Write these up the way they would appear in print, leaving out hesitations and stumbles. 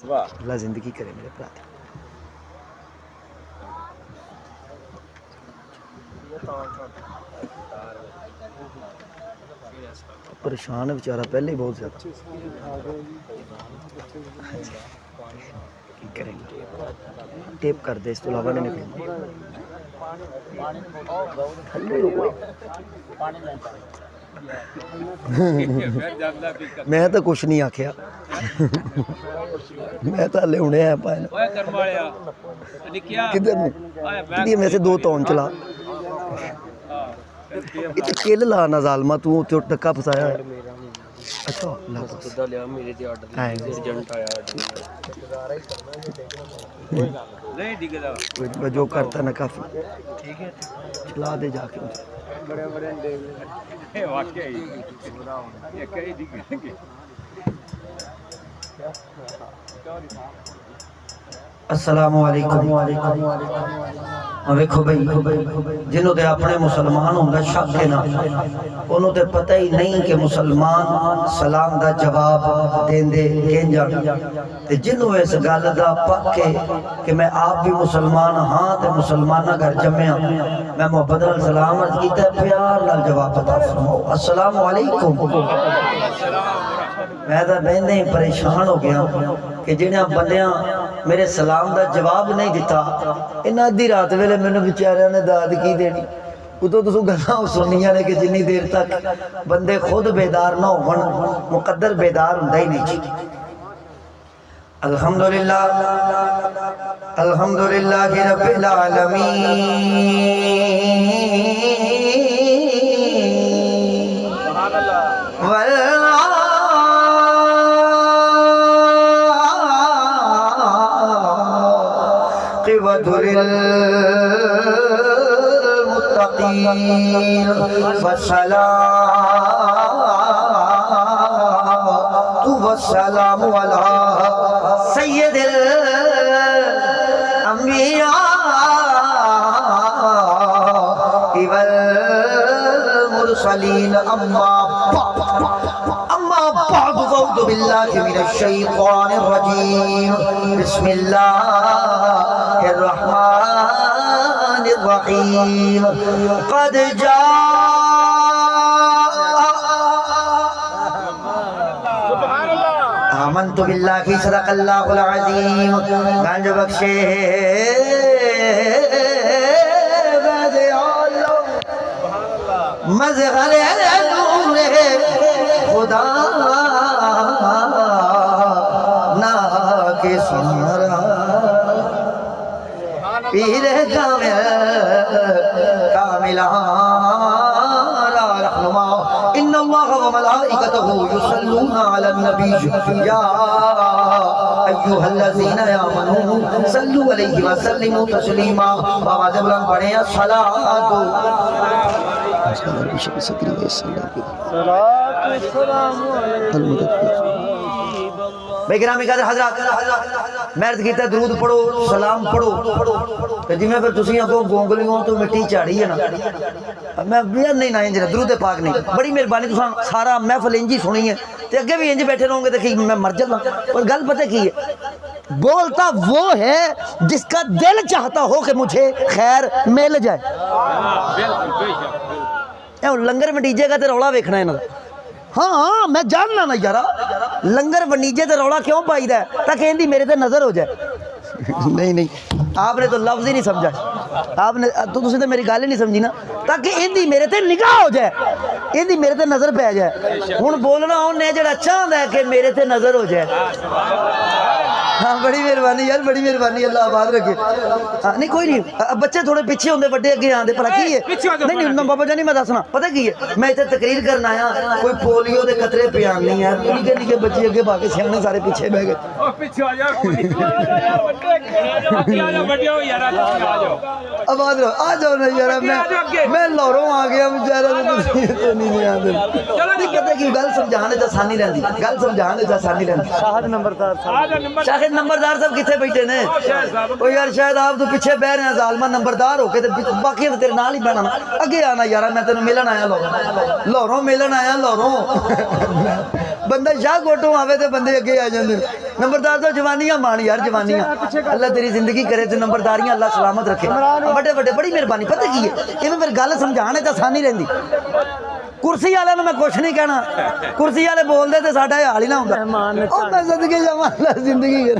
अल्लाह जिंदगी करे मेरे भरा दी। परेशान है बेचारा पहले ही बहुत ज़्यादा। की करेंगे, टेप कर दे, इस तो अलावा नहीं निकलेंगे। मैं तो कुछ नहीं आख्या, मैं तो हले हुणे आया पाए किधर में वैसे दो तौन चला इत्थे किल ला ना जालमा तू उत्ते टक्का फसाया है। अच्छा जो करता ना काफी ठीक है, चला दे जाके अस्सलामु अलैकुम। वेखो भाई जिन्हों ते अपने मुसलमान होंदा शक है ना, उन्हों ते पता ही नहीं कि मुसलमान सलाम दा जवाब देंदे किंज ते जिन्हों इस गल दा पक्के कि मैं आप भी मुसलमान हाँ ते मुसलमाना घर जम्मिया, मैं मोहब्बत नाल सलाम अर्ज कीता, प्यार नाल जवाब अता फरमाओ अस्सलामु अलैकुम। मैं तो बहने ही परेशान हो गया कि जिन्हें बंदियां मेरे सलाम का जवाब नहीं दिता, इन्हें अद्धी रात वेले मैंने बेचारिया ने दाद की देनी। उदों तुम गल्लां सुनिया ने कि जिन्नी देर तक बंदे खुद बेदार ना होवन मुकद्दर बेदार हुंदा ही नहीं। अल्हम्दुलिल्लाह अल्हम्दुलिल्लाह रब्बिल आलमीन मुत्तकीन वस्सलामु अला सय्यिदिल अंबिया वल मुरसलीन अम्मा बाद फ़अऊज़ु बिल्लाहि मिनश शैतानिर रजीम बिस्मिल्लाहिर रहमानिर रहीम क़द आमन्तु बिल्लाहि सदक़ल्लाहुल अज़ीम। गंज बख्शे मज़हरे नूरे खुदा ना के सुनरा पीर कामिला रहनुमा इन्नल्लाह व मलाइकतहु युसल्लूना अलन नबी या अय्युहल्लज़ीना आमनू सल्लु अलैहि व सल्लिमू तस्लीमा। आवाज़ बुलंद पढ़ें अस्सलातु बेगरामी कहते हजरत मैं अर्ज कीता दरूद पढ़ो सलाम पढ़ो ते जिवें फिर तुसीं अगों गोंगलियों तो मिट्टी झाड़ी है ना, मैं नहीं ना इंज दरूद पाक नहीं। बड़ी मेहरबानी तुसां सारा महफिल इंज ही सुनी है ते अगे भी इंज बैठे रहोगे तो मैं मर जाऊंगा। और गल पता की है, बोलता वो है जिसका दिल चाहता हो कि मुझे खैर मिल जाए। लंगर वंडीजेगा तो रौला वेखना इन्हां दा। हाँ मैं जानना ना यारा, लंगर वंडीजे तो रौला क्यों पाईदा ताकि इहदी मेरे ते नजर हो जाए। नहीं नहीं आपने तो लफ्ज ही नहीं समझा, आपने तो तुसीं तो मेरी गल ही नहीं समझी ना, ताकि इहदी मेरे ते निगाह हो जाए, इहदी मेरे ते नजर पै जाए। हुण बोलना उन्हें जेड़ा चाहता है कि मेरे ते नजर हो जाए। हाँ बड़ी मेहरबानी यार, बड़ी मेहरबानी, अल्लाह आबाद रखे। हाँ नहीं कोई नहीं, बच्चे थोड़े पीछे होंगे बड़े अगे आते, भला की है नहीं नहीं बाबा जी नहीं मैं दसना पता की है, मैं इतने तकरीर करना आया, कोई पोलियो के कतरे पियान नहीं है, निके निके बच्चे अगे भागे सियाने सारे पीछे बह गए। आबाद रहो, आ जाओ ना यार, मैं लाहौरों आ गया बेचारा तो नहीं आते। पता की गल समझाने आसानी रहती, गल समझाने आसानी रहती। शाहिद नंबरदार साहब कितने बैठे ने? ओ यार शायद आप तो पीछे बह रहे हैं जालमा, नंबरदार होके ते बाकी तेरे नाल ही बहना, अगे आना यार, मैं तेन मिलन आया लाहौरों मिलन आया लाहौरों। बंदा शाह कोटों आवे तो बंदे अगे आ जाते नंबरदार तो जवानियां मान यार जवानियां अल्लाह तेरी जिंदगी करे तो नंबरदारियां अल्लाह सलामत रखे बड़े बड़े बड़ी मेहरबानी पता की है इवें फिर गल समझाने तो आसानी रहिंदी कुर्सी वाले मैं कुछ नहीं कहना कुर्सी वाले बोलते तो साडा हाल ही ना होंदा मैं सदके जावां अल्लाह जिंदगी करे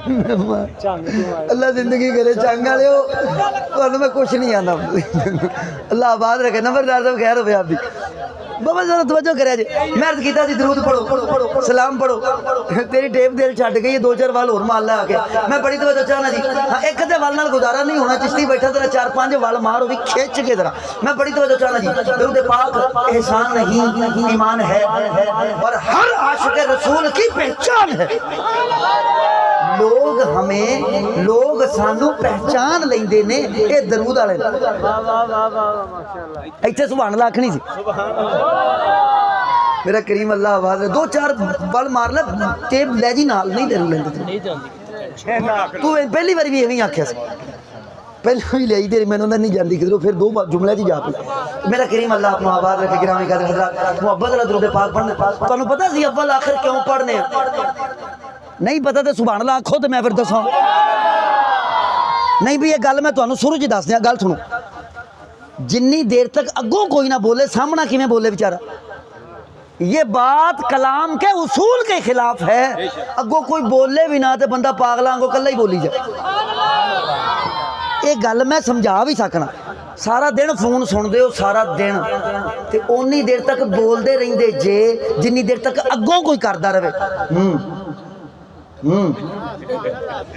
अल्लाह जिंदगी करे चंग वाले तुहानूं मैं कुछ नहीं आंदा अल्लाह आबाद रखे नंबरदार साहब खैर होवे आपदी बाबा जरा तवज्जो करिया जी मैं अर्ज कीता सी दरूद पढ़ो सलाम पढ़ो तेरी टेप दिल छड्ड गई दो चार वाल होर मार ला आके मैं बड़ी तवज्जो चाहना जी हाँ एक अद्धे वाल नाल गुजारा नहीं होना चिश्ती बैठा तेरा चार पांच वाल मार हो भी खिंच के जरा मैं बड़ी तवज्जो चाहना जी दरूद पाक एहसान नहीं ईमान है और हर आशिक रसूल की पहचान है लोग हमें लोग सानू पहचान लेंदे ने ये दरूद वाले इत्थे सुभान अल्लाह आखनी सी मेरा करीम अल्लाह आवाज दो चार बल मार ले टेप लै जी नाल नहीं दे लेंदे तू पहली बार भी एवं आख्या सी पहले भी लाई तेरी मैंने नहीं जाती किधरों फिर दो जुमले च जा पी मेरा करीम अल्लाह अपना आवाज रखे गिरामी कदर हजरात मुहब्बत वाला दरूद पाक पढ़ने तुहानूं पता सी अव्वल आखिर क्यों पढ़ने नहीं पता तो सुभान अल्लाह आखो तो मैं फिर दसां नहीं भी ये गल मैं तुहानूं शुरू च दस दियां गल सुनो जिन्नी देर तक अगों कोई ना बोले सामना किवें बोले बेचारा ये बात कलाम के उसूल के खिलाफ है अगों कोई बोले भी ना तो बंदा पागलां वांगू कल्ला ही बोली जाए ये गल मैं समझा भी सकना सारा दिन फोन सुनते हो सारा दिन तो उन्नी देर तक बोलते रहते जे जिन्नी देर तक अगों कोई करता रहे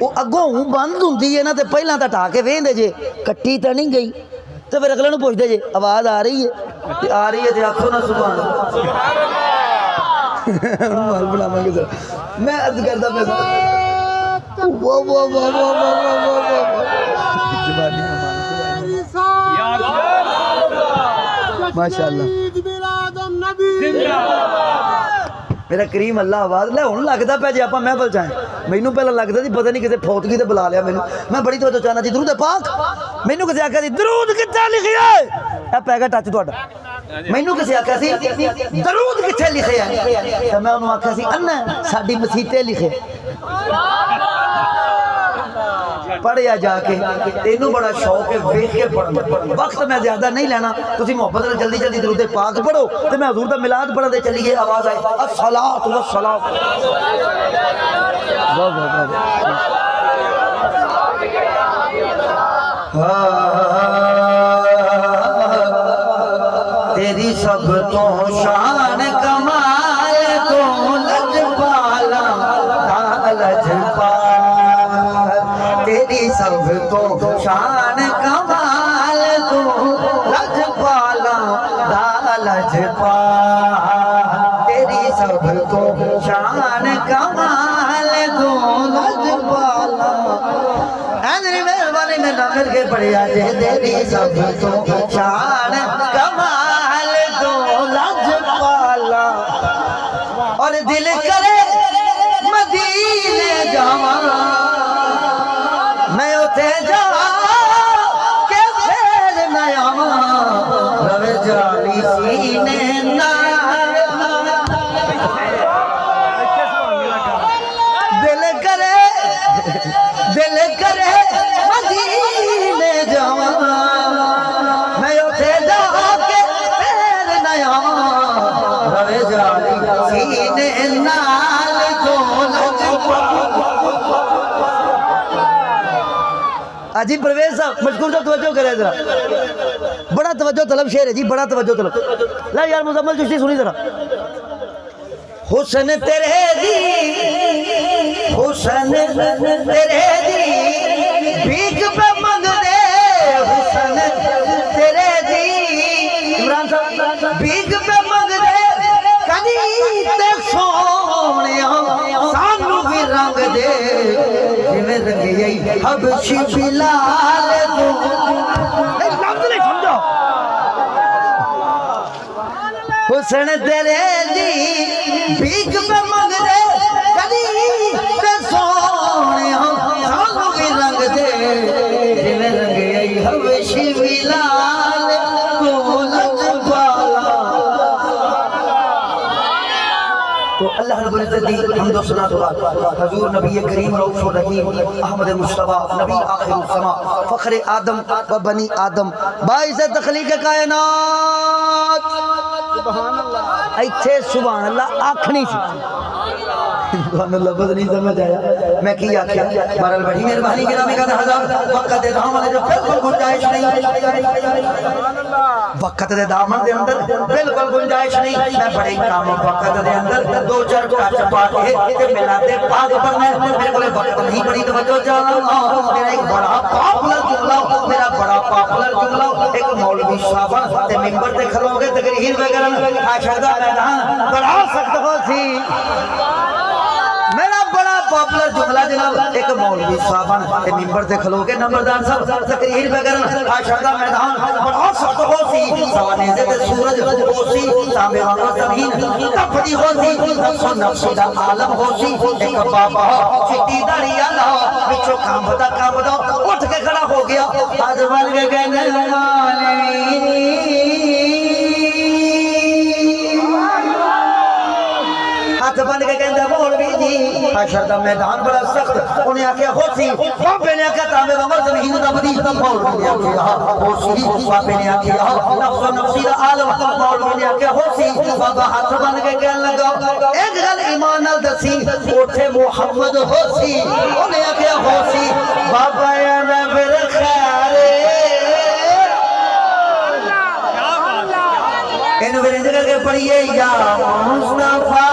वो अगों बंद होंगी है ना तो पहला तो हटा के वेंदे जे कट्टी तो नहीं गई तो फिर अगले नूं पुछदे जे आवाज़ आ रही है तो आखो ना सुभान माल बनावांगे सर मैं अर्ज करदा पे माशाअल्लाह मेरा करीम अल्लाह आवाज़ लै हुण लगदा पे जे आपां महफल च आए मैनू पहला लगता जी पता नहीं किसी फौतगी ते बुला लिया मैनू मैं बड़ी तो चाहना जी दरूद पाक मैनू किसी आख्या सी दरूद कित्थे लिखिया है पै गया टच तुहाडा मैनू किसी आख्या सी दरूद कित्थे लिखे है तो मैं उन्होंने आख्या सी अन्ना साडी मसीते लिखे पढ़िया जाके तेनू बड़ा शौक है वेख के पढ़ना वक्त मैं ज्यादा नहीं लेना तुसी मोहब्बत नाल जल्दी जल्दी दरूद पाक पढ़ो तो मैं हजूर दा मिलाद पढ़न दे चलीए आवाज आए अस्सलात वस्सलाम वाह वाह तेरी सब तो शान कमाए तो लजपाला लजपाल तेरी सब तो शान कमाल तो लजपाला लजपाल तेरी सब तो शान कमाल तो लजपाला मेहरबानी में ना करके पढ़िया जे तेरी सब तो शान कमाल तो लजपाला और दिल करे मदीने जावा मैं उथे जा के फिर न आवा रवे जाली सीने ना दिल करे मदीने जावा मैं उथे जा के फिर न आवा रवे जाली सीने नाल तो अजी परवेज साहब मशकूर साहब तवज्जो करे जरा बड़ा तवज्जो तलब शेर है जी बड़ा तवज्जो तलब ला यार मुजम्मल चिश्ती सुनी जरा हुस्न तेरे दी हुस्न तेरे दी भीख पे मंगदे हुस्न तेरे दी इमरान साहब भीख पे मंगदे कदी ते सोहणिया सानू भी रंग दे जिवें रंगी हबशी बिलाल तू लफ्ज नहीं समझो हुस्न तेरे दी भीख पे मंगदे कदी ते सोहणिया सानू भी रंग दे जिवें रंगी हबशी बिलाल तू लजपाला तो अल्लाह रब्बुल दी हमदो सना दुआ हुजूर नबी करीम रऊफुर रहीम अहमद मुस्तफा नबी आखिर समा फखर आदम व बनी आदम बाइस तखलीक कायनात सुभान अल्लाह इत्थे सुभान अल्लाह आखनी सी तुहानू लफ्ज़ नहीं समझ आया मैं की आख्या बहरहाल बड़ी मेहरबानी गिरामी का हजार वक्त दे दामन जो बिल्कुल गुंजाइश नहीं वक्त दे दामन दे अंदर बिल्कुल गुंजाइश नहीं मैं बड़े काम वक्त दे अंदर दो चार टच पा के ते मिलाते पाक पढ़ना मेरे को वक्त नहीं बड़ी तवज्जो चाहना मेरा एक बड़ा पॉपुलर जुमला मेरा बड़ा पॉपुलर जुमला एक मौलवी साहब ते मिंबर ते खलोगे तकरीर वगैरह आशा दा मैदान बड़ा सख्त हो सी मेरा बड़ा पॉपुलर जुमला जनाब एक मौलवी साहब ते मिंबर ते खलोगे नंबरदार साहब तकरीर वगैरह आशा दा मैदान बड़ा सख्त हो सी सवाने से सूरज हो सी तांबे वाला जमीन तपदी हो सी नफ्सो नफ्सी दा आलम हो सी एक बाबा चिट्टी दाढ़ी वाला पिछो कांबदा उठ के खड़ा हो गया आज बन के कहने हाथ बन के कहंदा मौलवी जी हशर दा मैदान बड़ा सख्त उन्हें आख्या होसी बाबे ने आख्या तांबे वाला जमीन तपदी मौलवी ने आख्या होसी बाबे ने आख्या नफ्सो नफ्सी दा आलम मौलवी ने आख्या होसी बाबा हाथ बन के कहने लगा एक गल ईमान नाल दसी उठे मुहम्मद होसी उन्हें आख्या होसी बाबा ने फिर खैर इन विरंज करके पढ़िए या मुस्तफा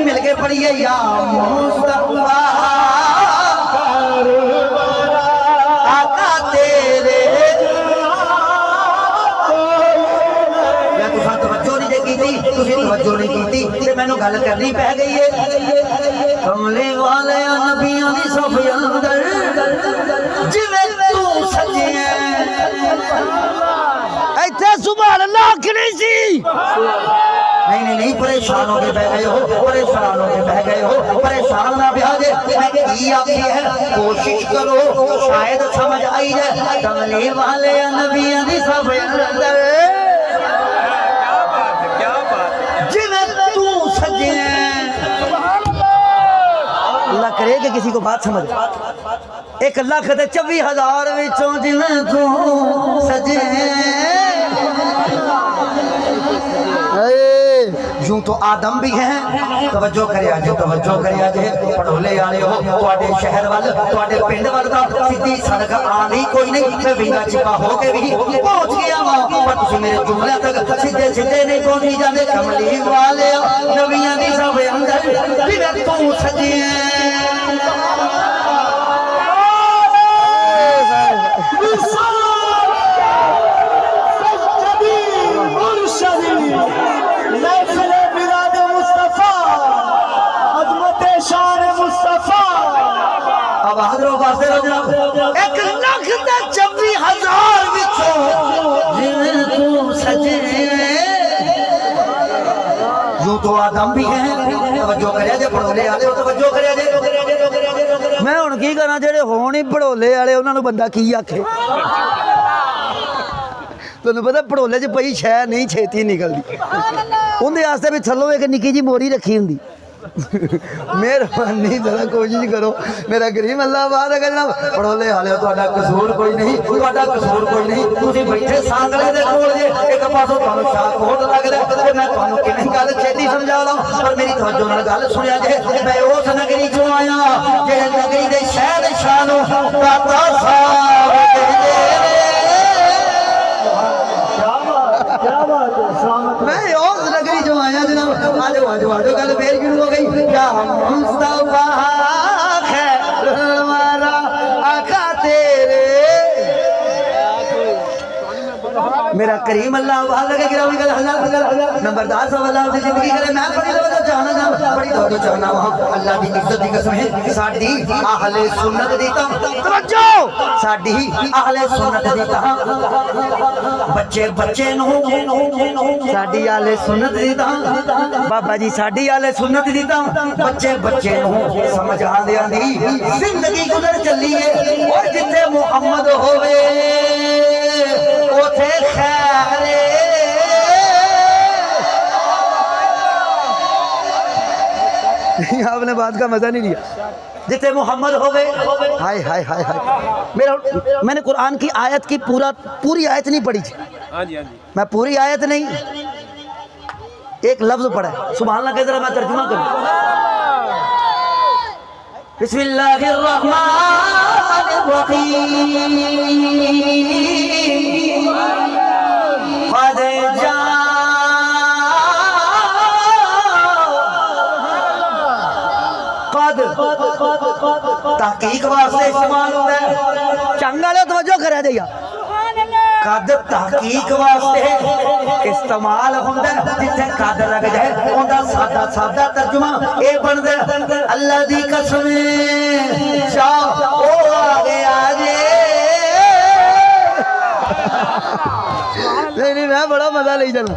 मिलके पढ़िए या मुस्तफा आका तेरे मैं तुसा तवज्जो नहीं की थी तुसी तवज्जो नहीं की थी ते मैनू गल करनी पै गई है कमले वाले नबियां दी सफ अंदर जिवें तू सजे इत्थे सुभान अल्लाह आखनी सी नहीं परेशान होके बह गए हो परेशान होके बह गए हो परेशान ना बह जाए मैं की आखी है कोशिश करो शायद समझ आई जाए कमले वाले नबियां दी सब अंदर जिवें तू सजे अल्लाह करे कि किसी को बात समझ 1,24,000 विचों जिवें तू सजे यूं तो आदम भी हैं तवज्जो करे आज पढ़ोले वाले हो तुहाडे शहर वाल तुहाडे पिंड वाल दा सीधी सड़क आनी कोई नहीं मैं विंगा चिपा हो के भी पहुंच गया वां पर तुसीं मेरे जुमले तक सीधे नहीं पहुंची जांदे कमली वाले नबियां दी सब अंदर जिवें तू सजे बहादुर वास्ते 1,24,000 विचों जिवें तू सजे यूं तो आदम भी है तवज्जो करिया जे पढ़ोले वाले तवज्जो करिया जे मैं हुण की करा जेड़े होण ही पढ़ोले वाले उन्हां नूं बंदा की आखे तुहानूं पता पढ़ोले च पई शै नहीं छेती निकलदी उहदे वास्ते भी थल्लों एक निक्की जी मोरी रखी हुंदी मेहरबानी जरा कोशिश करो मेरा गरीब अल्लाह बात है जनाब पढ़ोले वाले तुहाडा कसूर कोई नहीं तुसीं बैठे सांगले दे कोल जे एक पासों तुहानूं शाहकोट लगदा ते मैं तुहानूं किवें गल छेती समझा दा पर मेरी तवज्जो नाल गल सुनिया जे मैं उस नगरी चों आया जेहड़े नगरी दे शहर शानो दाता साहब कहंदे मैं उस नगरी जो आया जनाब आज गल फिर शुरू हो गई क्या मुस्तफा खैर वाला आका तेरे मेरा करीम अल्लाह वाला के गिरावी का हज़ार नंबरदार सब अल्लाह दी जिंदगी करे मैं बड़ी दो चाहना ना बड़ी दो चाहना वहां अल्लाह दी इज्जत दी कसम है साडी अहले सुन्नत दी तवज्जो साडी अहले सुन्नत दी बच्चे बच्चे नु साडी अहले सुन्नत दी बाबा जी साडी अहले सुन्नत दी बच्चे बच्चे नु समझ आंदे आंदी जिंदगी गुजर चली है और जिथे मुहम्मद होवे ओथे खैर आपने बात का मजा नहीं लिया जिथे मोहम्मद हो गए हाय हाय हाय हाय मेरा मैंने कुरान की आयत की पूरी आयत नहीं पढ़ी थी हाँ जी हाँ जी मैं पूरी आयत नहीं एक लफ्ज पढ़ा है सुभान अल्लाह के जरा मैं तर्जुमा करूं बिस्मिल्लाहिर्रहमानिर्रहीम क़द जा तहकीक वास्ते इस्तेमाल होता है चंगा तवज्जो करे दिया कद तहकीक वास्ते इस्तेमाल होता है जिथे कद लग जाए उनका सादा सादा तर्जुमा ये बनता अल्लाह दी कसम शाह ओ आगे आगे नहीं मैं बड़ा मजा ले जाना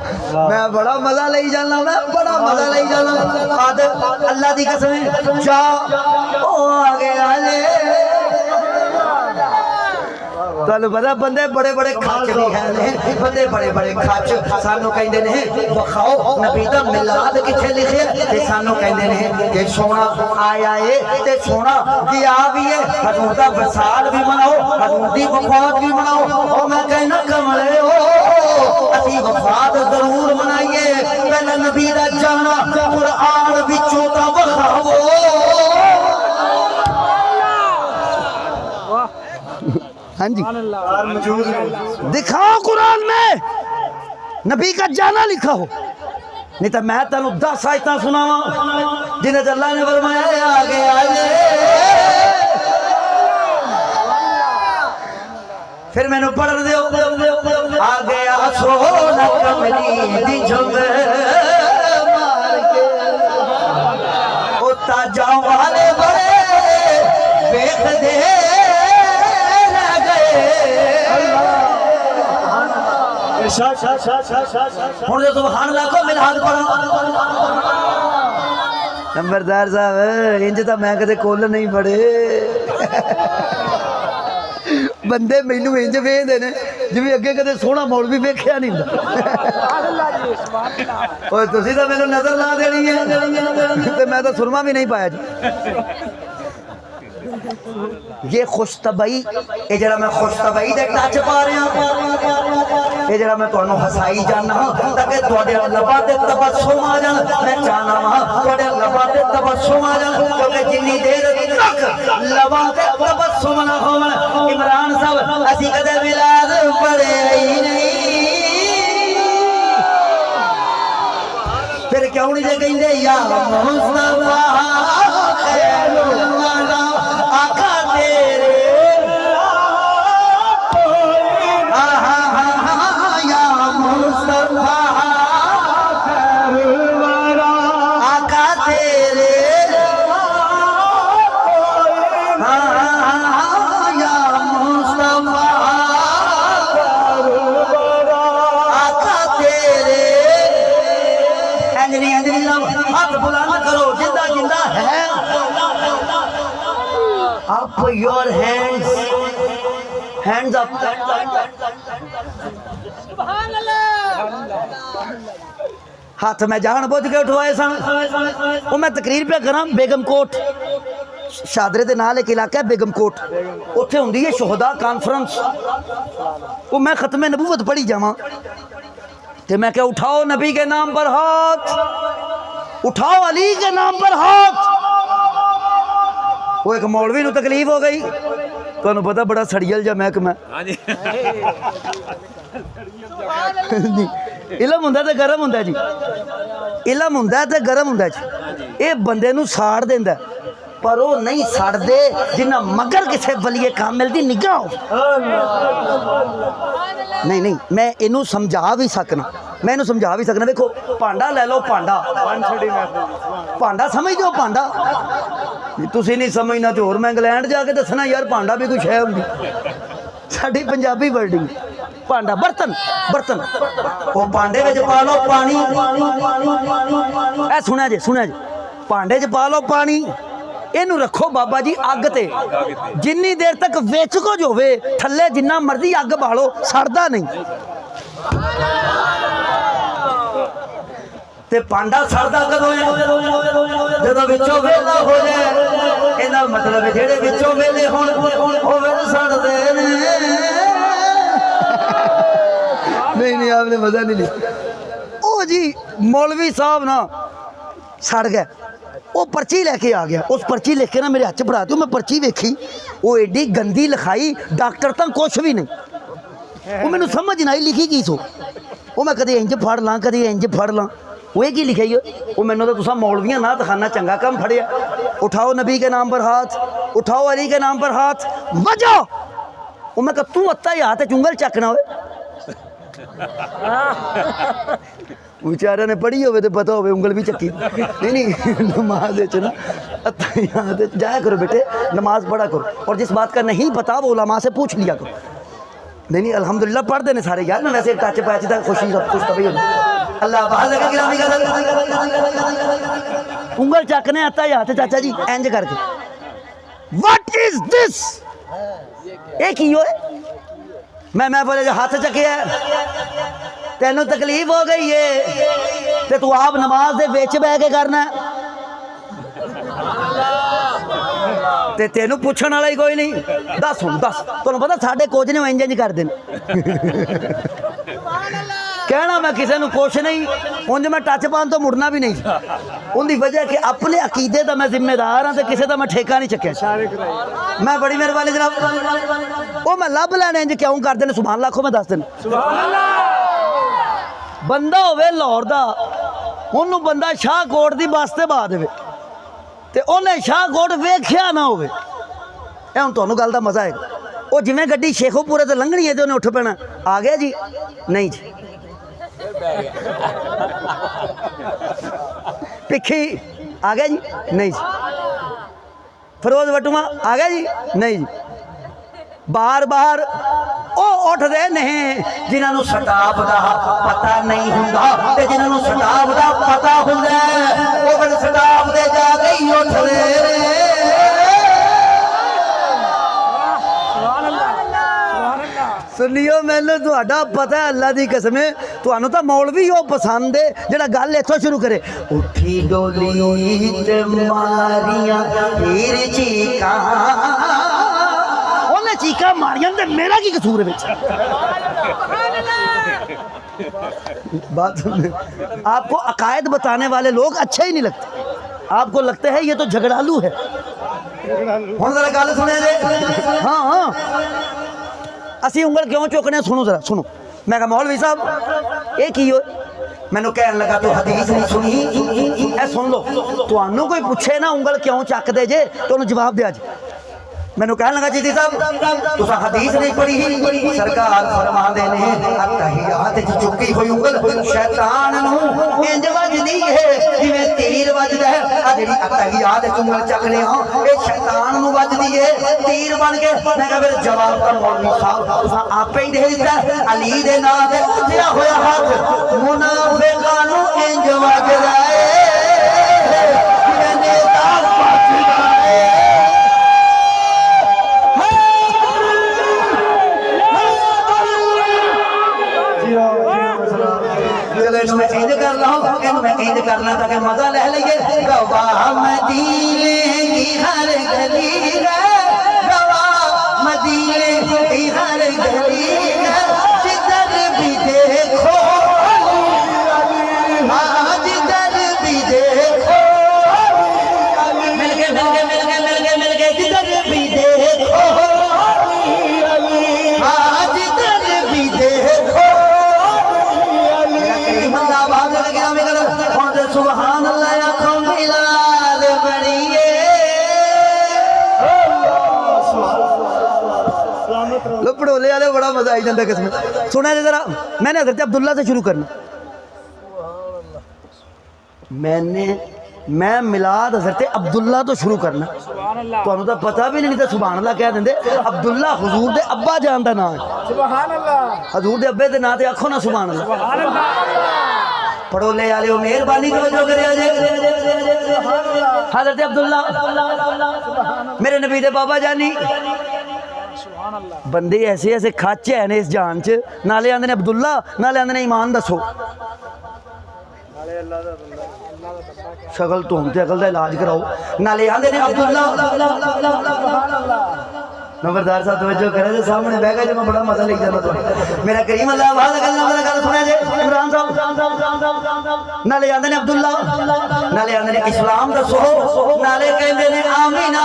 मैं बड़ा मजा ले जाना मैं बड़ा मजा ले जाना कद अल्लाह दी कसम शाह ओ आगे आगे तुहानू पता बंदे बड़े बड़े खच भी हैं बंदे बड़े बड़े खच सानू कहंदे ने वखाओ नबी दा मिलाद किथे लिखे ते सानू कहंदे ने कि सोना आया है ते सोना गया भी है हजूर दा वसाल भी मनाओ हजूर दी वफात भी मनाओ ओ मैं कहना कमले हो असी वफात जरूर मनाइए पहले नबी दा जाना कुरान विचों ता वखाओ हाँ जी दिखाओ कुरान में नबी का जाना लिखा हो नहीं तो मैं तेन 10 आयत सुनावा जिन्हें अल्लाह ने फरमाया आगे आगे फिर मैंने पढ़ दियो आ गया सोना कमली दी झुंग मार के ओ ताजा वाले बड़े देख दे नंबरदार साहब इंज तो मैं कदे कोल नहीं पड़े बंदे मैनू इंज वेखदे ने जिवें अगे कदे सोहना मौलवी वेखिया नहीं ओए तुसीं तां मैनू नजर ला देनी है ते मैं तो सुरमा भी नहीं पाया जी ये खुशतबई ये जरा मैं खुशतबई दे टच पा रहा ये जरा मैं तुहानू हसाई जाना ताकि तुहाडे लबां ते तबस्सुम आ जाण मैं चाहना वा तुहाडे लबां ते तबस्सुम आ जाण क्योंकि जिन्नी देर तक लबां ते तबस्सुम ना होवन इमरान साहब असीं कदे मिलाद पढ़े ही नहीं फिर क्यों नहीं कहंदे या Mustafa Up your hands up. हाथ में जान बुझ के उठवाए सन वो मैं तकरीर पे करा बेगम कोट शादरे के नाल एक इलाका है बेगम कोट उत्थे हुंदी है शोहदा कॉन्फ्रेंस वो मैं खत्मे नबूवत पढ़ी जावां ते मैं क्या उठाओ नबी के नाम पर हाथ उठाओ अली के नाम पर हाथ वो एक मौलवी नूं तकलीफ हो गई तुहानूं पता बड़ा सड़ियल जा महकमा इलम हुंदा ते गरम हुंदा जी इलम हुंदा ते गरम हुंदा जी ये बंदे नूं साड़ देंदा पर वो नहीं सड़दे जिन्ना मगर किसी वलीए कामिल दी निगाह हो नहीं नहीं मैं इनू समझा भी सकना, मैं इनू समझा भी सकना। देखो भांडा ले लो, भांडा भांडा समझ दो, भांडा तुसी नहीं समझना तो होर मैं इंग्लैंड जाके दसना यार भांडा भी कुछ है होंगी। साडी पंजाबी वर्डिंग भांडा बर्तन, बर्तन वो भांडे विच पा लो पानी। ए सुना जी, सुना जी, भांडे च पा लो पानी, इनू रखो बाबा जी अग ते, जिन्नी देर तक विच कुछ होवे थल्ले जिन्ना मर्जी अग बालो सड़दा नहीं। ते भांडा सड़दा कदों है? जदों विचों वेला हो जाए। इहदा मतलब जेड़े विचों वेले होण होवे सड़दे ने। नहीं नहीं आपने मजा नहीं लिया। ओ जी मौलवी साहब ना सड़ गए, वो पर्ची लेके आ गया, उस पर्ची लिख के ना मेरे हथ फड़ा दी। मैं पर्ची वेखी, वो एडी गंदी लिखाई, डॉक्टर तक कुछ भी नहीं। वो मैनू समझ ना आई लिखी की सो। वो मैं कभी इंज फड़ ला, कभी इंज फड़ ला, वो की लिखाई है? वो मैनू तो तुसा मौलवियां ना दिखाना चंगा काम फड़िया। उठाओ नबी के नाम पर हाथ, उठाओ अली के नाम पर हाथ, बजाओ। वो मैं तू अत्ता ही हाथ चुंगल चकना हो। बेचारे ने पढ़ी हो तो पता हो उंगल भी चक्की। नहीं नहीं नमाज ना याद जाया करो बेटे, नमाज पढ़ा करो, और जिस बात का नहीं पता वो उलमा से पूछ लिया करो। नहीं नहीं अल्हम्दुलिल्लाह पढ़ते हैं सारे यार। मैं वैसे टच पाया था खुशी सब कुछ तभी अल्लाह उंगल चकने आता है हाथ चाचा जी इंज करके। What is this? ये की हो? मैं बोले जो हाथ चके तेनों तकलीफ हो गई है तो तू आप नमाज दे विच बह के करना ते तेनों पूछण वाला ही कोई नहीं। दस हुण दस, तुहानूं पता साडे कोच ने इंज इंज कर देने। कहना मैं किसी को कुछ नहीं, उंज मैं टच पान तो मुड़ना भी नहीं। उनकी वजह कि अपने अकीदे का मैं जिम्मेदार हाँ, तो किसी का मैं ठेका नहीं चुकया। मैं बड़ी मेहरबानी जनाब। वो मैं लभ लैने इंज क्यों करते हैं? सुभान लाखो मैं दस दिन। बंदा होवे लाहौर दा, उन्होंने बंदा शाहकोट की बस से बा दे तो उन्हें शाहकोट वेख्या ना होवे। हुण तुहानूं गल दा मज़ा आएगा। वो जिवें गड्डी शेखोपुरे तो लंघनी है तो उन्हें उठ पैना, आ गया जी? नहीं जी। पिखी आ गया जी? नहीं जी। फिरोज वटुआ आ गया जी? नहीं जी। बार बार ओ उठते नहीं जिन्होंने स्टाफ का पता नहीं होंदा, ते जिन्होंने स्टाफ का पता होंदा वो फिर स्टाफ दे जाके ही उठते। सुनियो मैनू तुहाडा पता है अल्लाह की कसम, तुहानू तो मौलवी वो पसंद है जिहड़ा गल इत्थों शुरू करे। उठी डोली ते मारियां फिर चीकां, उन्हें चीकां मारियां ते मेरा की कसूर है? बात आपको अकायद बताने वाले लोग अच्छे ही नहीं लगते, आपको लगते हैं ये तो झगड़ालू है। हुण जरा गल सुने जे। हाँ हाँ असी उंगल क्यों चुकने? सुनो जरा सुनो। मैं कहा मौलवी साहब ये की हो? मैनू कहन लगा तो हदीस नहीं सुनी। ए सुन लो, तुहानू कोई पूछे ना उंगल क्यों चकदे जे तो उन्हें जवाब दिया जे। मैनू कहन लगा जी साहब तुसा हदीस नहीं पढ़ी, सरकार फरमांदे ने अत्तहियात च चुकी हुई उंगल शैतान नूं इंज वजदी है जिवें तीर वजदा है। आ जेहड़ी अत्तहियात च उंगल चकने हो ये शैतान नूं वजदी है तीर बन के। मैं कहा फिर जवाब तो मौलवी साहब तुसा आपे ही दे दिता, अली दे नाम ते उठिया होया हाथ मुनाफिकां नूं इंज वजदा है जिवें नेता वजदा है। मैं इंज कर ला, मैं इंज करना ताकि मजा ले लीए। गवाह मदीने की हर गली है, गवाह मदीने की हर गली है, जिधर भी देखो जिधर भी देखो मिलके मिलके मिलके मिलके मिलके जिधर भी देखो जिधर भी देखो। सुभान अल्लाह आखो बिलाल बनिए। लो पढ़ोले वाले बड़ा मजा आई जाता किस्म सुना जरा। मैंने हजरत अब्दुल्ला से शुरू करना। मैं मिलाद हजरत अब्दुल्ला तो शुरू करना। तुहानू तो पता भी नहीं तो सुभान अल्लाह कह देंगे। अब्दुल्ला हुजूर दे अब्बा जान दा नाम है। सुभान अल्लाह। हुजूर दे अब्बे दे नाम ते आखो ना सुभान अल्लाह। पढ़ो ले आलियो मेहरबानी तवज्जो करिया जे। हजरत अब्दुल्ला मेरे नबी दे बाबा जानी। बंदे ऐसे ऐसे खाचे हैं इस जान च। नाले आंदे ने अब्दुल्ला नाले आंदे ने ईमान दसो। शकल धूम ते अकल का इलाज कराओ नाले आंदे ने अब्दुल्ला। नंबरदार साहब तवज्जो करे जे सामने बह गए जो मैं बड़ा मजा ले जाना तो मेरा करीम अल्लाह वाला गल सुना जे इमरान साहब नाले आंदे ने अब्दुल्ला नाले आंदे ने इस्लाम दसो नाले कहंदे ने आमीना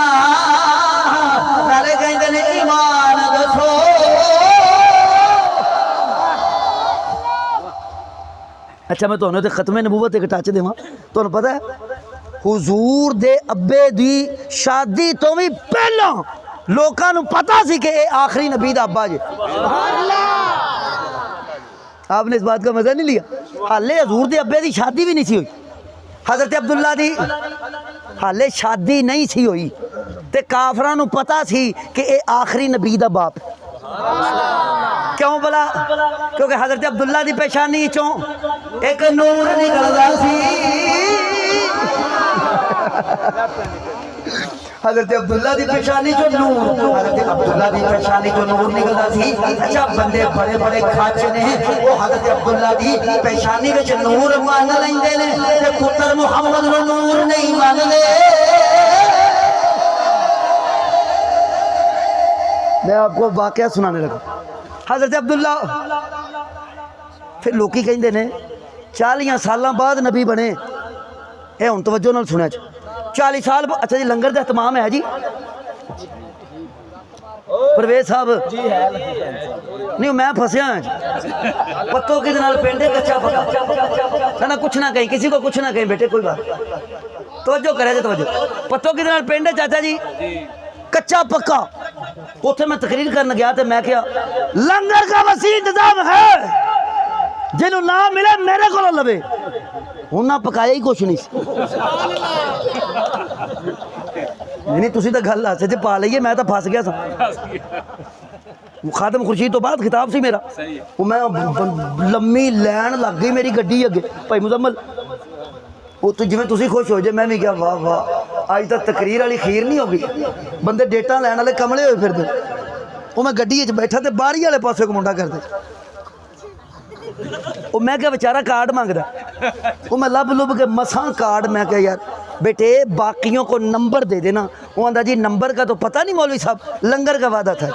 नाले कहंदे ने ईमान दसो। अच्छा मैं तुहानू ते खत्मे नबूवत एक टच देवां। तुहानू पता है हुजूर दे अब्बे दी शादी तो भी पहला लोकां नू पता सी कि आखिरी नबी दा अब्बा जे। आपने इस बात का मजा नहीं लिया। हाले हजूर दे अब्बे दी शादी भी नहीं सी हुई। हजरत अब्दुल्ला दी हाले शादी नहीं सी हुई ते काफरां नू पता सी कि ये आखिरी नबी दा बाप। क्यों भला? क्योंकि हजरत अब्दुल्ला दी पेशानी चों एक नूर निकलदा सी। हजरत अब्दुल्ला दी पेशानी चो नूर हजरत अब्दुल्ला दी पेशानी चो नूर निकलदा सी। अच्छा बंदे बड़े बड़े खाचे ने वो हजरत अब्दुल्ला दी पेशानी विच नूर मान लैंदे ने ते पुत्र मुहम्मद नु नूर नहीं मानदे। मैं आपको वाकया सुनाने लगा। हजरत अब्दुल्ला फिर लोकी कहंदे ने 40 साल बाद नबी बने। ये हुण तवज्जो नाल सुनिया 40 साल। अच्छा जी लंगर का एहतमाम है जी परवेज साहब जी है नहीं मैं फसया पत्तों कि पेंडे कच्चा पक्का ना कुछ ना कहीं किसी को कुछ ना कहीं बेटे कोई बात तवज्जो करे तवज्जो पत्तों कि पेंडे चाचा जी कच्चा पक्का। उथे मैं तकरीर करने गया तो मैं क्या लंगर का वसी इंतजाम है जिन्हों ना मिले मेरे को लवे उन्हें पकाया ही कुछ नहीं। नहीं तुसी तो गल हाथ च पा लीए मैं तो फस गया सा। खादम खुर्शीद तो बाद खिताब सी मेरा वो मैं लम्मी लैन लग गई मेरी गड्डी अगे भाई मुजम्मल वो तो जिवें तुसी खुश हो जाए मैं भी क्या वाह वाह अज तक तकरीर वाली खीर नहीं होगी। बंदे डेटा लैन वाले कमले हुए फिरदे। वो मैं गड्डी च बैठा तो बाहरी वाले पासे को मुंडा करते वो मैं क्या बेचारा कार्ड मंगदा वो मैं लब लुभ के मसा कार्ड मैं क्या यार बेटे बाकियों को नंबर दे देना। वो आंदा जी नंबर का तो पता नहीं मौलवी साहब लंगर का वादा था।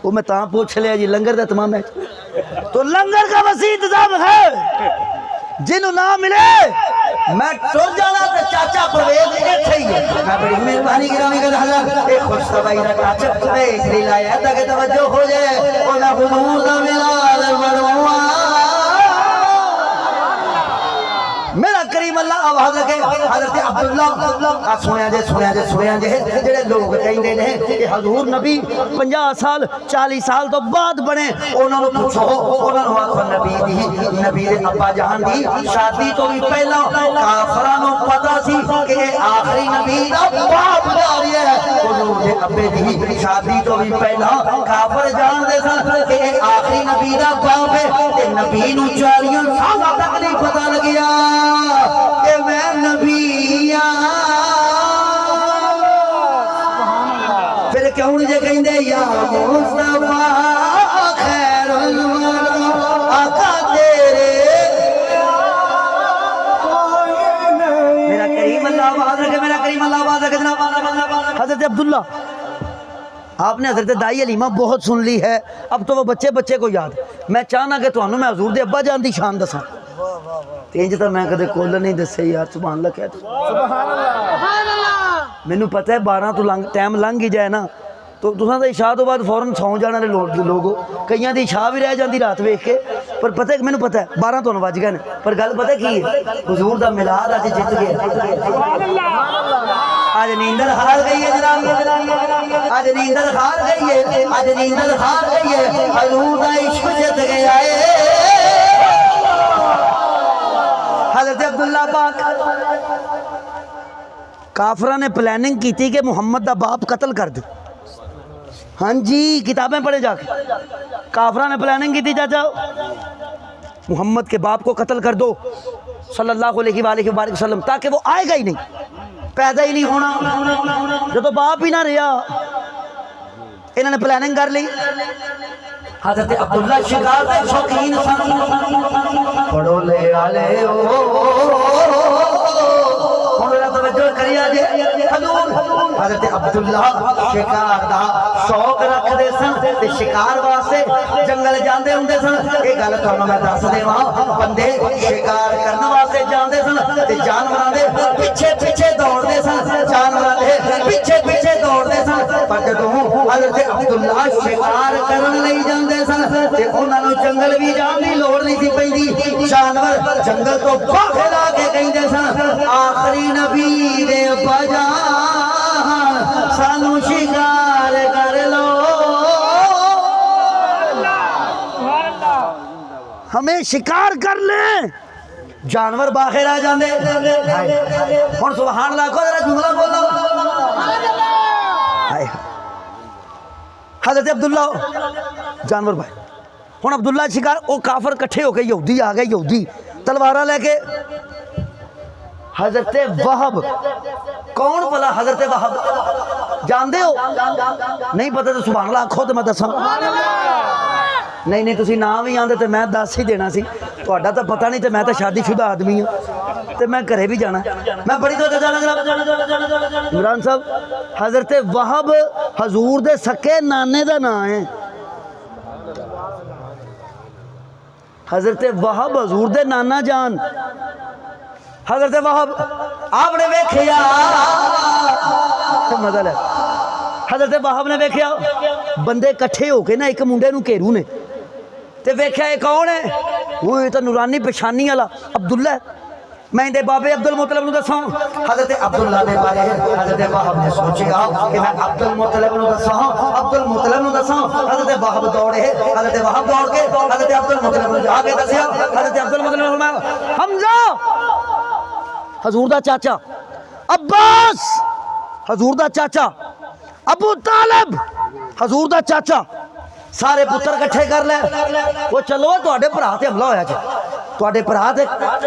वो मैं ता पूछ लिया जी लंगर का तमाम है तो लंगर का वसी इंतजाम है जिन्हों ना मिले मैं टुर जाना तो चाचा परवेज इत्थे ही है। मैं बड़ी मेहरबानी गिरामी कर हज़रत एक खुश तबाई दा टच मैं इसलिए लाया ताकि तवज्जो हो जाए और ना हुजूर दा मिलाद बनवा मेरा करीम अल्लाह आवाज लगे हजरत अब्दुल्ला सुनिया जे जेडे लोग कहंदे ने कि हजूर नबी 50 साल 40 साल तो बाद बने उन्हां नूं पूछो उन्हां नूं आखो नबी दे अब्बा जान दी शादी तो भी पहला काफरां नूं पता सी कि आखिरी नबी दा बाप जा रहा है। हजूर दे अब्बे दी शादी तो भी पहला काफर जानदे सन कि आखिरी नबी दा बाप है ते नबी नूं 40 साल तक नहीं पता लगिया कि मैं नबी फिर क्यों जे कहंदे या मुस्तफा खैरुल वरा आका तेरे मेरा करीम अल्लाह आवाज है मेरा करीम अल्लाह आवाज है जनाब। हजरत अब्दुल्ला आपने हजरत दाई हलीमा बहुत सुन ली है अब तो वो बच्चे बच्चे को याद। मैं चाहना कि तुहानू मैं हजूर दे अब्बा जान दी शान दसा इंज तो मैं कदे कुल नहीं दसे यार सुभान अल्लाह कह मैनू पता है 12 तो टाइम लंघ ही जाए ना तो तुसां दा इशा तो बाद फौरन सौ जाने वाले लोग कईयां दी इशा भी रह जाती रात वेख के पर पता है मैनू पता है 12 तो वज गए पर गल पता की है हुजूर दा मिलाद अज जित गया आज नींदर हार गई है जनाब, आज नींदर हार गई है, आज नींदर हार गई है, हजूर दा इश्क जित गया है। हजरत अब्दुल्ला पाक काफरा ने प्लानिंग की थी कि मुहम्मद दा बाप कत्ल कर दे। हाँ जी, किताबें पढ़े जाके काफरा ने प्लानिंग की थी, चाचा मुहम्मद के बाप को कत्ल कर दो सल्लल्लाहु अलैहि वसल्लम, ताकि वो आएगा ही नहीं, पैदा ही नहीं होना। जो तो बाप ही ना रहा, इन्होंने प्लानिंग कर ली। हज़रत अब्दुल्ला शिकार के शौकीन पढ़ो ले आले हज़रत अब्दुल्ला शिकार दा शौक रखते सन ते शिकार वास्ते जंगल जाते होंगे सन। ये गल तुहानूं मैं दस देवां, बंदे शिकार करने वास्ते जाते सन ते जानवरां दे पिछे पिछे दौड़ते सन, जानवरां दे पिछे पिछे दौड़ते सन। पर जदों हज़रत अब्दुल्ला शिकार करन लई जांदे सन ते उन्हां नूं जंगल भी जाण दी लोड़ नहीं सी पैंदी। जानवर जंगल तो बाहर आके कहिंदे सन, आखिरी नबी दे बजा सानू शिकार कर लो, हमें शिकार कर ले। जानवर बाहर आ जाते। हुण सुभान अल्लाह को जरा जुमला बोलो। हज़रत अब्दुल्ला जानवर भाई, हुण अब्दुल्ला शिकार, वो काफर इकट्ठे होके यहूदी आ गए, यहूदी तलवारा लेके। हज़रत वहब, कौन भला हज़रत वहब जानते हो? नहीं पता तो सुभान अल्लाह आखो तो मैं दसा। नहीं नहीं, तुसी नाम भी आंदे तो मैं दस ही देना सी, तुहाडा तो पता नहीं, तो मैं तो शादीशुदा आदमी हाँ, तो मैं घरे भी जाना। मैं बड़ी तो जाना इमरान साहब, हज़रत वहब हजूर दे सके नाने का नाम है। हज़रत वहब हजूर दे नाना जान। हज़रत वहब आपने वेखिया मजा है। हज़रत वहब ने वेखिया बंदे इकट्ठे होके ना एक मुंडे नूं घेरू ने, ते वेख्या ये कौन है? वो ये तो नूरानी पेशानी वाला अब्दुल्ला है। मैं इहदे बाबे अब्दुल मुतलब नूं दसां। हज़रत अब्दुल्ला दे बारे हज़रत वहब ने सोचिया कि मैं अब्दुल मुतलब नूं दसां, अब्दुल मुतलब नूं दसां। हज़रत वहब दौड़े, हज़रत वहब दौड़ के हज़रत अब्दुल मुतलब नूं जाके दस्या। हज़रत अब्दुल मुतलब ने फरमाया, हमजा हजूर दा चाचा, अब्बास हजूर दा चाचा, अबू तालिब हजूर दा चाचा, सारे पुत्र इकट्ठे कर ले। वो चलो तुहाडे भरा ते हमला होया जे, तुहाडे भरा ते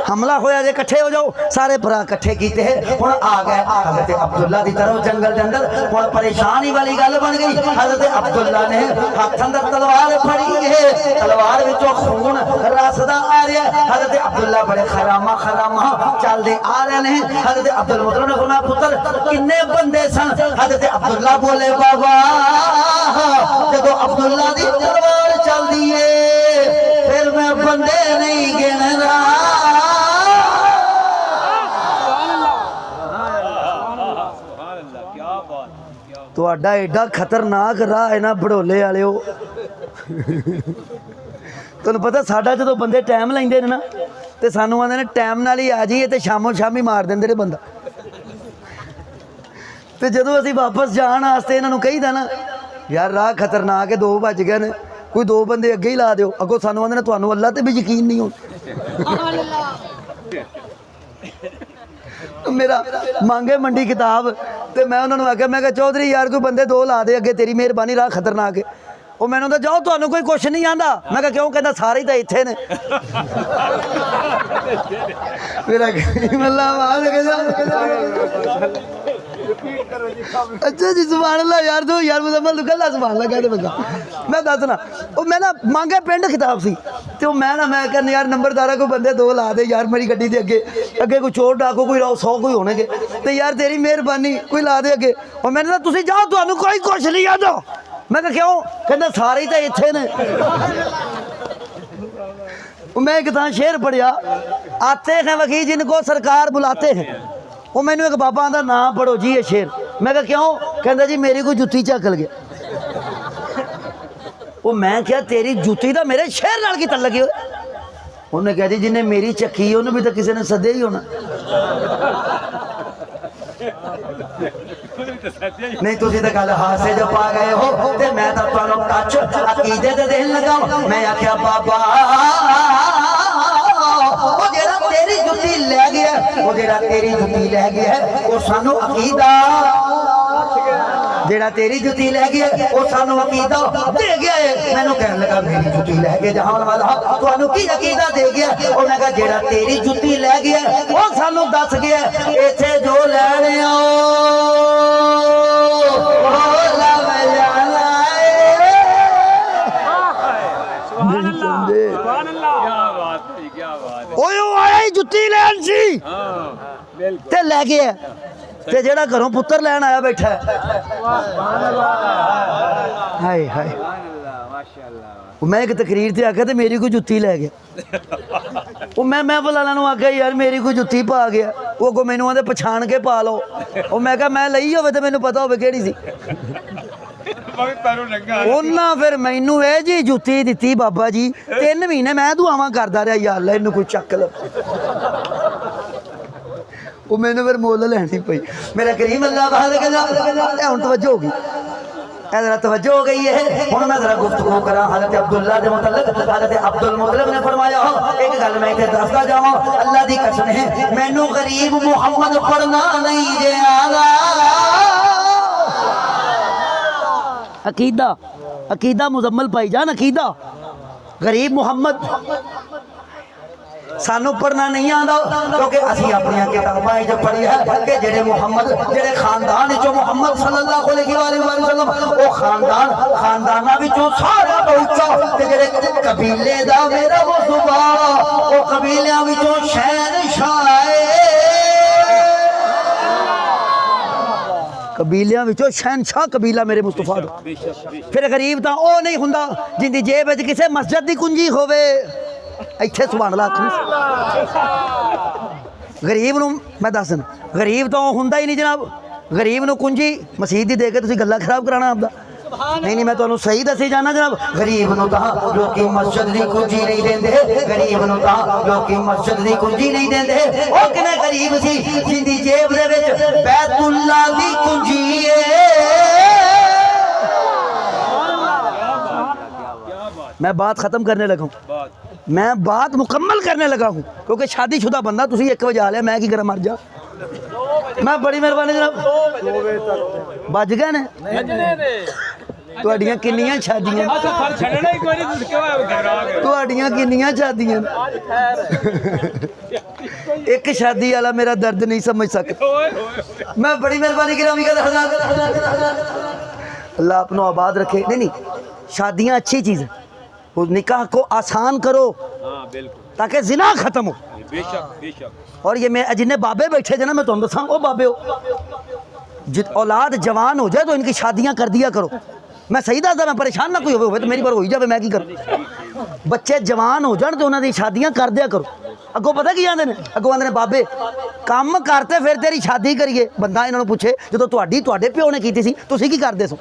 हमला होया जे, इकट्ठे हो जाओ। सारे भरा इकट्ठे कीते हुण आ गए हज़रत अब्दुल्ला दी तरफ जंगल के अंदर। हुण परेशानी वाली गल बन गई। हज़रत अब्दुल्ला ने हाथ अंदर तलवार फड़ी है, तलवार विचों खून रसदा आ रहा है। हज़रत अब्दुल्ला बड़े खरामा खरामा चलते आ रहे हैं। हज़रत अब्दुल मुतलब ने फरमाया, पुत्र किन्ने बंदे सन? हज़रत अब्दुल्ला बोले, बाबा जदों अब्दुल्ला दी तलवार चलदी है फिर मैं बंदे नहीं गिनदा। तुहाडा एडा खतरनाक राह है ना भड़ोले वालिओ। तुहानूं पता साडा जदों बंदे टाइम लैंदे ने ना ते सानूं आंदे ने टाइम नाल ही आ जाइए, ते शामों शामी मार देंदे ने बंदा। ते जदों असीं वापस जाण वास्ते इन्हां नूं कहीदा ना, यार राह खतरनाक है, 2 बज गए ने, कोई 2 बंदे अगे ही ला दिओ। अगों सानूं आंदे ने तुहानूं अल्लाह ते भी यकीन नहीं हो। मेरा मांगे मंडी किताब, तो मैं उन्होंने आख्या, मैं कहा चौधरी यार कोई बंदे 2 ला दे अगे, तेरी मेहरबानी, राह खतरनाक है। वो मैंने तो जाओ तुहानूं कोई कुछ नहीं आंदा। मैं कहा क्यों? कहता सारे ही तो इत्थे ने। मेरा अच्छा जी सुभान अल्लाह यार, दो यार मुजम्मल गल्ला सुभान अल्लाह कहते बंदा। मैं दसना वो मैं ना मांगे पिंड किताब सी, तो मैं कहना यार नंबरदारा कोई बंदे 2 ला दे यार मेरी गड्डी दे अगे, अगे कोई चोर डाको कोई 100 कोई होने के, तो यार तेरी मेहरबानी कोई ला दे अगे। और मैंने कहा तुसीं जाओ तुहानूं कोई कुछ नहीं आंदा। मैं कहा क्यों? कहंदा सारे ही तो इत्थे ने। मैं एक थां शेर पढ़िया, आते हैं वकील जिनको सरकार बुलाते हैं। वो मैंने एक बाबा का नाम पढ़ो जी ये शेर। मैं कहा क्यों? कहता जी मेरी कोई जुत्ती झकल गया। वो मैं क्या तेरी जुत्ती का मेरे शेर नाल की तल्लक है? उन्हें कहा जी जिन्हें मेरी चक्की उन्हें भी तो किसी ने सदे ही होना। नहीं तुसी तो गल हासे जो पा गए हो ते मैं तो तुहानू टच अकीदे दे देन लगा मैं आख्या बाबा वो जेड़ा तेरी जुत्ती लै गया वो जेड़ा तेरी जुत्ती लै गया वो सानू अकीदा जेड़ा तेरी जुत्ती लै गया वो सानू अकीदा दे गया है मैनू कहन लगा मेरी जुत्ती लै के जहान वाला तुहानू की अकीदा दे गया उन्हें कहा जेड़ा तेरी जुत्ती लै गया वो सानू दस गया इत्थे जो लैणे आओ जुत्ती लैन सी ते लै गया ते जेड़ा घरों पुत्र लैन आया बैठा हाय हाय मैं एक तकरीर से आख्या मेरी कोई जुत्ती लै गया वो मैं फलाना आख्या यार मेरी कोई जुत्ती पा गया वो अगों मैनू आंदे पछाण के पा लो वो मैं कहा मैं लई होवे ते मैनू पता होवे किहड़ी सी ਉਹਨਾਂ ਫਿਰ ਮੈਨੂੰ ਇਹ ਜੀ ਜੁੱਤੀ ਦਿੱਤੀ ਬਾਬਾ ਜੀ 3 ਮਹੀਨੇ ਮੈਂ ਦੁਆਵਾਂ ਕਰਦਾ ਰਿਹਾ ਯਾਰ ਲੈ ਇਹਨੂੰ ਕੋਈ ਚੱਕ ਲੈ ਉਹ ਮੈਨੂੰ ਫਿਰ ਮੁੱਲ ਲੈਣੀ ਪਈ ਮੇਰਾ ਕਰੀਮ ਅੱਲਾਹ ਬਾਹਰ ਕਹਿੰਦਾ ਹੁਣ ਤਵੱਜੋ ਹੋ ਗਈ ऐसा तवज्जो हो गई है हुण मैं जरा गुफ्तगू करा हज़रत अब्दुल्ला दे मुतल्लिक़ हज़रत अब्दुल मुत्तलिब ने फरमाया एक गल मैं इत्थे दसदा जावां अल्लाह दी कसम है मैनू गरीब मुहम्मद पढ़ना नहीं जे आंदा अकीदा अकीदा मुजम्मल भाईजान अकीदा गरीब मुहम्मद सानू पढ़ना नहीं आता क्योंकि असीं अपनी किताबां च पढ़ी है कि जेड़े मुहम्मद जेड़े खानदान चो मुहम्मद सल्लल्लाहु अलैहि वसल्लम वो खानदाना विचों सारा तो उच्चा ते जेड़े कबीले दा मेरा मुस्तफा वो कबीलियां विचों शहनशाह है कबीलियां विचों शहनशाह कबीला मेरे मुस्तफा दा फिर गरीब तां ओ नहीं हुंदा जिंदी जेब विच किसे मस्जिद दी कुंजी होवे ਇੱਥੇ ਸੁਭਾਨ ਅੱਲਾਹ ਗਰੀਬ ਨੂੰ ਮੈਂ ਦੱਸ ਦਿੰਦਾ ਗਰੀਬ ਤਾਂ ਉਹ ਹੁੰਦਾ ਹੀ ਨਹੀਂ ਜਨਾਬ ਗਰੀਬ ਨੂੰ ਕੁੰਜੀ ਮਸਜਿਦ ਦੀ ਦੇ ਕੇ ਤੁਸੀਂ ਗੱਲਾਂ ਖਰਾਬ ਕਰਾਣਾ ਆਪਦਾ नहीं मैं ਤੁਹਾਨੂੰ सही दसी जाना जनाब गरीब ਨੂੰ ਤਾਂ ਲੋਕੀ ਮਸਜਿਦ ਦੀ ਕੁੰਜੀ नहीं देंदे गरीब ਨੂੰ ਤਾਂ ਲੋਕੀ ਮਸਜਿਦ ਦੀ ਕੁੰਜੀ नहीं देंदे ਉਹ ਕਿਨੇ ਗਰੀਬ ਸੀ ਜਿੰਦੀ ਜੇਬ ਦੇ ਵਿੱਚ ਬੈਤੁੱਲਾ ਦੀ ਕੁੰਜੀ ਏ मैं बात ख़त्म करने लगा हूँ मैं बात मुकम्मल करने लगा हूँ क्योंकि शादीशुदा बंदा तुसी 1 बजे आ लिया मैं की करा मर जा मैं बड़ी मेहरबानी जनाब बज गए ने तुहाडियां किन्नियां शादियां तुहाडियां किन्नियां शादियां एक शादी वाला मेरा दर्द नहीं समझ सकता मैं बड़ी मेहरबानी गिरामी का अल्लाह अपनों आबाद रखे नहीं शादियां अच्छी चीज़ है वो निकाह को आसान करो ताकि जिना खत्म हो बेशक और ये मैं जिन्हें बाबे बैठे थे ना मैं तुम दसा वो बाबे हो औलाद जवान हो जाए तो इनकी शादियां कर दिया करो मैं सही दसदा मैं परेशान ना कोई हो तो मेरी पर हो ही जाए मैं की करूँ बच्चे जवान हो जाए तो उन्होंने शादियां कर दिया करो अगों पता की आते हैं अगों आते हैं बाबे काम करते फिर तेरी शादी करिए बंदा इन्होंने पूछे जो तुहाडे प्यो ने की सी तुसीं की करदे सो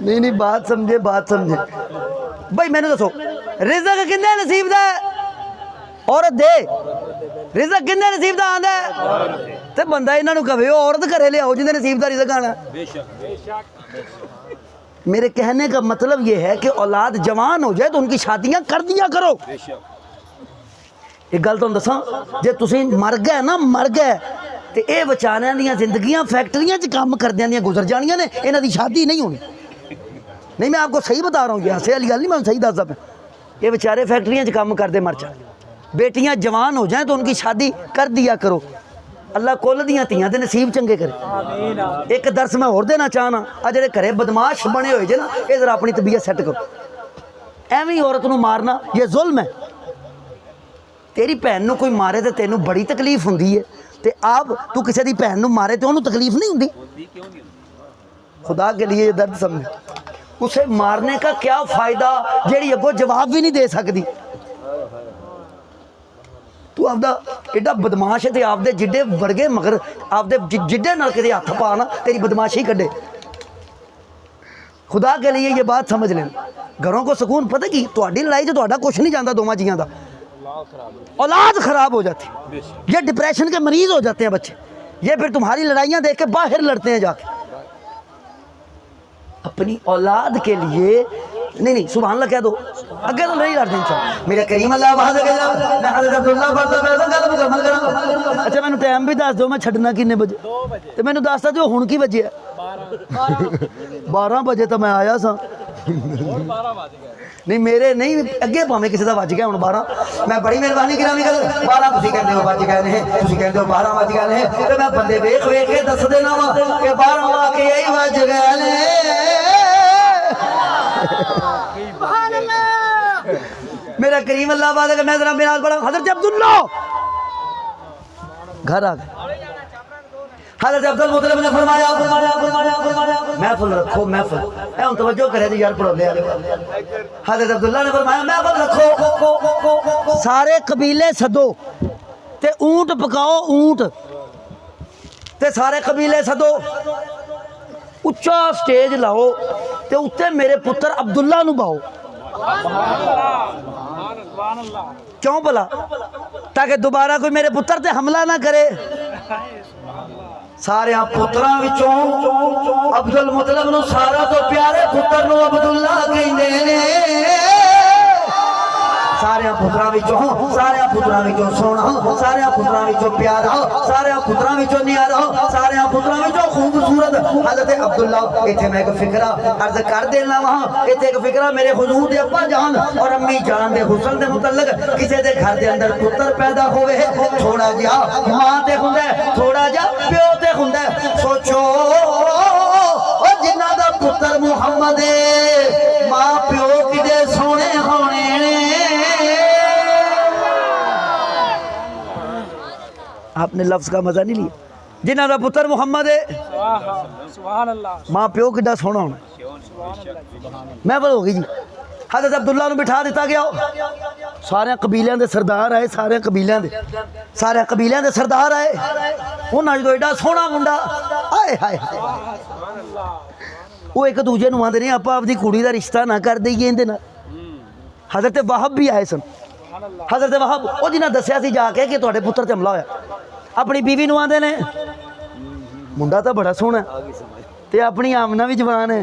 नहीं बात समझे भाई मैंने दसो रिज़्क़ किन्ने नसीब दा औरत दे रिज़्क़ किन्ने नसीब दा आंदा ते बंदा इन्हां नूं कहे औरत घरे लियाओ जिंदे नसीब दा रिज़्क़ आना मेरे कहने का मतलब ये है कि औलाद जवान हो जाए तो उनकी शादियां कर दिया करो एक गल तुहानूं दसां जे तुसीं मर गए तो ये बेचारियां दी जिंदगियां फैक्ट्रियां च काम करदियां दी गुजर जानियां ने इन्हां दी शादी नहीं होनी नहीं मैं आपको सही बता रहा हूँ ये हंसे वाली गल नहीं मैं सही दसदा मैं ये बेचारे फैक्ट्रियां च काम करते मर जाए बेटियां जवान हो जाए तो उनकी शादी कर दिया करो अल्लाह कुल दियां धीआं दे नसीब चंगे करे एक दर्स मैं होर देना चाहना आ जेह्ड़े घरे बदमाश बने हुए जे ना ये जरा अपनी तबीयत सैट करो एवं ही औरत नूं मारना ये जुल्म है तेरी भैन नूं कोई मारे तो तेनों बड़ी तकलीफ हुंदी है ते आप तू किसी दी भैन नूं मारे तो उन्होंने तकलीफ नहीं हुंदी खुदा के लिए ये दर्द समझे उसे मारने का क्या फ़ायदा जेड़ी अगों जवाब भी नहीं दे सकती तू आपदा एडा बदमाश है आपदे जिड्डे वर्गे मगर आपदे जिड्डे नलके दे हथ पा ना तेरी बदमाशी कड्डे खुदा के लिए ये बात समझ लेना घरों को सुकून पता की तुहाडी लड़ाई च तुहाडा कुछ नहीं जाता दोवां जियां दा औलाद खराब हो जाती, ये डिप्रेशन के मरीज हो जाते हैं बच्चे, ये फिर तुम्हारी लड़ाइयाँ देख के बाहर लड़ते हैं जाके। अपनी औलाद के लिए नहीं सुभान अल्लाह कह दो, अगे तो नहीं लड़ते इंसान। मेरा करीम अल्लाह बाहर मैं हज़रत अब्दुल्ला फरदा मैं गल मुकम्मल करा। अच्छा मैंने टाइम भी दस दो, मैं छड्डना किन्ने बजे ते मैंने दस दो हुण की बजे 12 बजे तो मैं आया सा। नहीं मेरे नहीं अगे भावें किसी का वज गया हूँ 12, मैं बड़ी मेहरबानी करानी गल 12 तुसीं कहंदे हो वज गए ने, तुसीं कहंदे हो 12 वज गए ने, ते मैं बंदे वेख वेख के दस देना वा कि 12 वाकई यही वज गए ने। मेरा करीम अल्लाह बात है, मैं जरा मेरा बड़ा हज़रत अब्दुल्ला घर आ गए। हज़रत अब्दुल मुतलिब ने फरमाया महफिल रखो, महफिल ए हुण तवज्जो करे जी यार पढ़ोले वाले। हज़रत अब्दुल्ला ने फरमाया महफिल रखो, सारे कबीले सदो ते ऊंट पकाओ, ऊंट ते सारे कबीले सदो, उच्चा स्टेज लाओ ते उत्ते मेरे पुत्र अब्दुल्ला नूं बाओ। क्यों भला? ताकि दोबारा कोई मेरे पुत्र ते हमला ना करे। सारे पुत्रां विचों अब्दुल मुतलिब नूं सारा तो प्यारे पुत्र नूं अब्दुल्ला कहंदे ने। सारे पुत्रां विचों सोना, सारे पुत्रां विचों प्यारा, सारे पुत्रां विचों न्यारा, सारे पुत्रां विचों खूबसूरत हज़रत अब्दुल्ला। इत्थे मैं एक फिक्रा अर्ज कर देना वहाँ, इत्थे एक फिक्रा मेरे हुजूर दे अब्बा जान और अम्मी जान दे हुस्न दे मुतल्लक। किसी दे घर दे अंदर पुत्र पैदा होवे, थोड़ा जिहा मां ते हुंदा, थोड़ा जिहा प्यो ते हुंदा। सोचो जिन्हां दा पुत्र मुहम्मद मां प्यो किदे सोहणे होणे ने। आपने लफ्ज का मजा नहीं लिया। जिन्हों का पुत्र मुहम्मद है, माँ प्यो किड्डा सोहना होना। महफिल हो गई जी। हज़रत अब्दुल्ला नूं बिठा दिता गया, सारे कबीलियां दे सरदार आए, सारे कबीलियां दे सरदार आए। उन्होंने जो एडा सोहना मुंडा आए हाय वो एक दूजे नूं आंदे ने आपां आपदी कुड़ी दा रिश्ता ना कर दईए इहदे नाल। हज़रत वहाब भी आए सन। हज़रत वहाब वो जिन्हें दसिया सी जाके कि तुहाडे पुत्र ते हमला होया, अपनी बीवी नूं आंदे ने मुंडा तो बड़ा सोहना ते अपनी आमना भी जवान है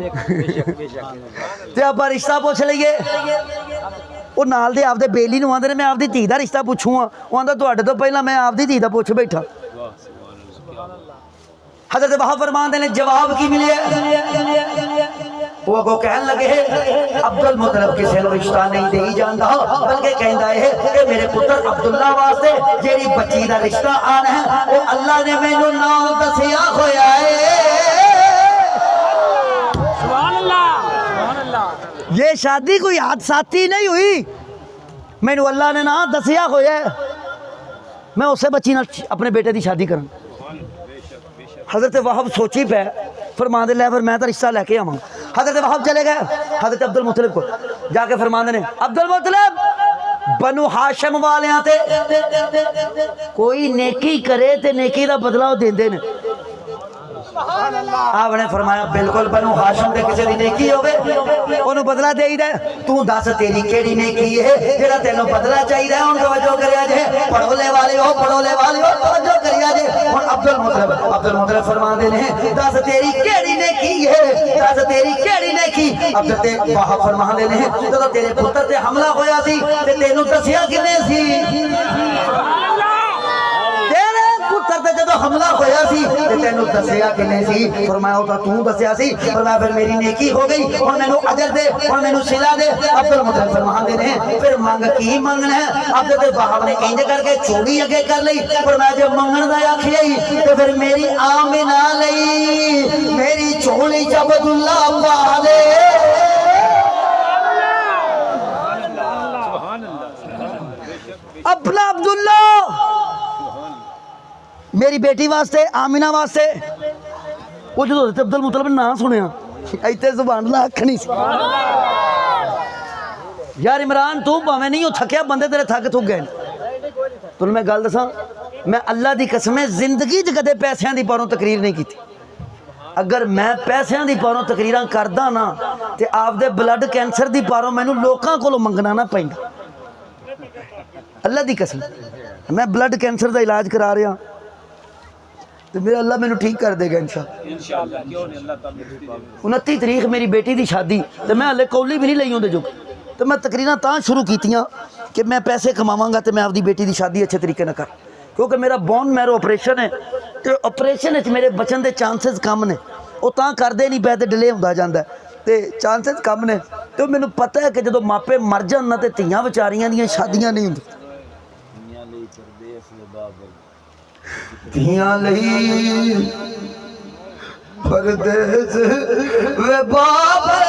ते आपां रिश्ता पुछ लईए। वो नाल दे आपदे बेली नूं आंदे ने मैं आपदी धी दा रिश्ता पुछूंगा, वो आंदा तुहाडे तो पहला मैं आपदी धी दा पुछ बैठा। हज़रत वहाब फरमांदे ने जवाब की मिले, वो अगो कहन लगे अब्दुल मुतलिब किसी को रिश्ता नहीं दे जाता, बल्कि कहता है कि मेरे पुत्र अब्दुल्ला वास्ते जेड़ी बच्ची का रिश्ता आना है वो अल्लाह ने मैनू नाम दसिया होया है। सुभान अल्लाह। ये शादी कोई हादसाती नहीं हुई, मैनू अल्लाह ने नाम दसिया होया है, मैं उसे बच्ची नाल अपने बेटे की शादी करूँ। हज़रत वहाब सोची पै फरमांदे लै फिर मैं तो रिश्ता लैके आवां। हज़रत वहाब चले गए हज़रत अब्दुल मुतलिब को, जाके फरमांदे ने अब्दुल मुतलिब बनु हाशिम वालियां ते कोई नेकी करे ते नेकी दा बदला देंदे ने। आपने फरमाया बिल्कुल बनु हाशिम दे किसी दी नेकी होवे ओनू बदला देईदा। तू दस तेरी केड़ी नेकी है जेड़ा तेनू बदला चाहिए? हुण तवज्जो करिया जे, पढ़ोले वाले हो तवज्जो करिया जे। हुण अब्दुल मुतलिब फरमांदे ने दस तेरी केड़ी नेकी है, दस तेरी केड़ी नेकी? अब्दुल वहाब फरमांदे ने जदों तेरे पुत्र ते हमला होया सी ते तेनू दसिया किने सी? जो हमला होया सी ते तेनू दसिया किने सी? फरमाया तो तू दसिया सी। फरमाया फिर मेरी नेकी हो गई, हुण मैनू अजर दे, हुण मैनू सिला दे। अब्दुल मुतलिब फरमांदे ने फिर मंग की मंगना है? अब्दुल वहाब ने इंज करके चोरी अगे कर लई। फरमाया जे मंगण दा आखिया ही ते फिर मेरी आमिना लई मेरी झोली च अब्दुल्ला पा दे। अपना अब्दुल्ला मेरी बेटी वास्ते आमिना वास्ते। वो जो अब्दुल मुतलिब ने ना सुनिया इतने जुबान अल्लाह अख नहीं सी। यार इमरान तू भावें नहीं हो थकिया, बंदे तेरे थक थुक गए। तुम मैं गल दसा, मैं अल्लाह की कसम जिंदगी च कदे पैसों की पारों तकरीर नहीं की। अगर मैं पैसों की पारों तकरीर करदा ना तो आपदे ब्लड कैंसर की पारों मैनू लोगों को मंगना ना पैंदा। अल्लाह दी कसम, मैं ब्लड कैंसर का इलाज करा रहा तो मेरा अल्लाह मैनू ठीक कर देगा इंशाअल्लाह। 29 तरीक मेरी बेटी की शादी तो मैं हले कौली भी नहीं ली उहदे जो, तो मैं तकरीरां तां शुरू कीतियां कि मैं पैसे कमावांगा तो मैं आपकी बेटी की शादी अच्छे तरीके ना कर, क्योंकि मेरा बोन मैरो ऑपरेशन है तो ऑपरेशन मेरे बचन के चांसेस कम ने, वो तां करदे नहीं पे तो डिले होंदा जांदा ते चांसेस कम ने। तो मैनू पता है कि जो मापे मर जान ना तो धियां विचारियां दियां शादियां नहीं होंदी। धियां लई परदेस वे बाबे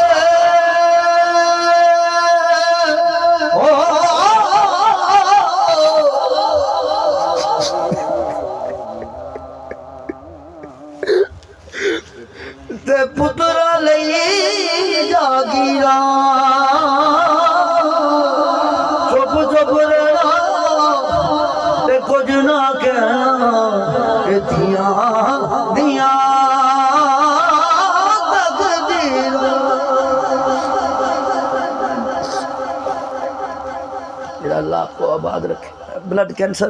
ते पुत्रा लई जागीरा चुप चुप रहना ते कुछ ना कहना, धियां दियां तकदीरां। अल्लाह आपको आबाद रखे। ब्लड कैंसर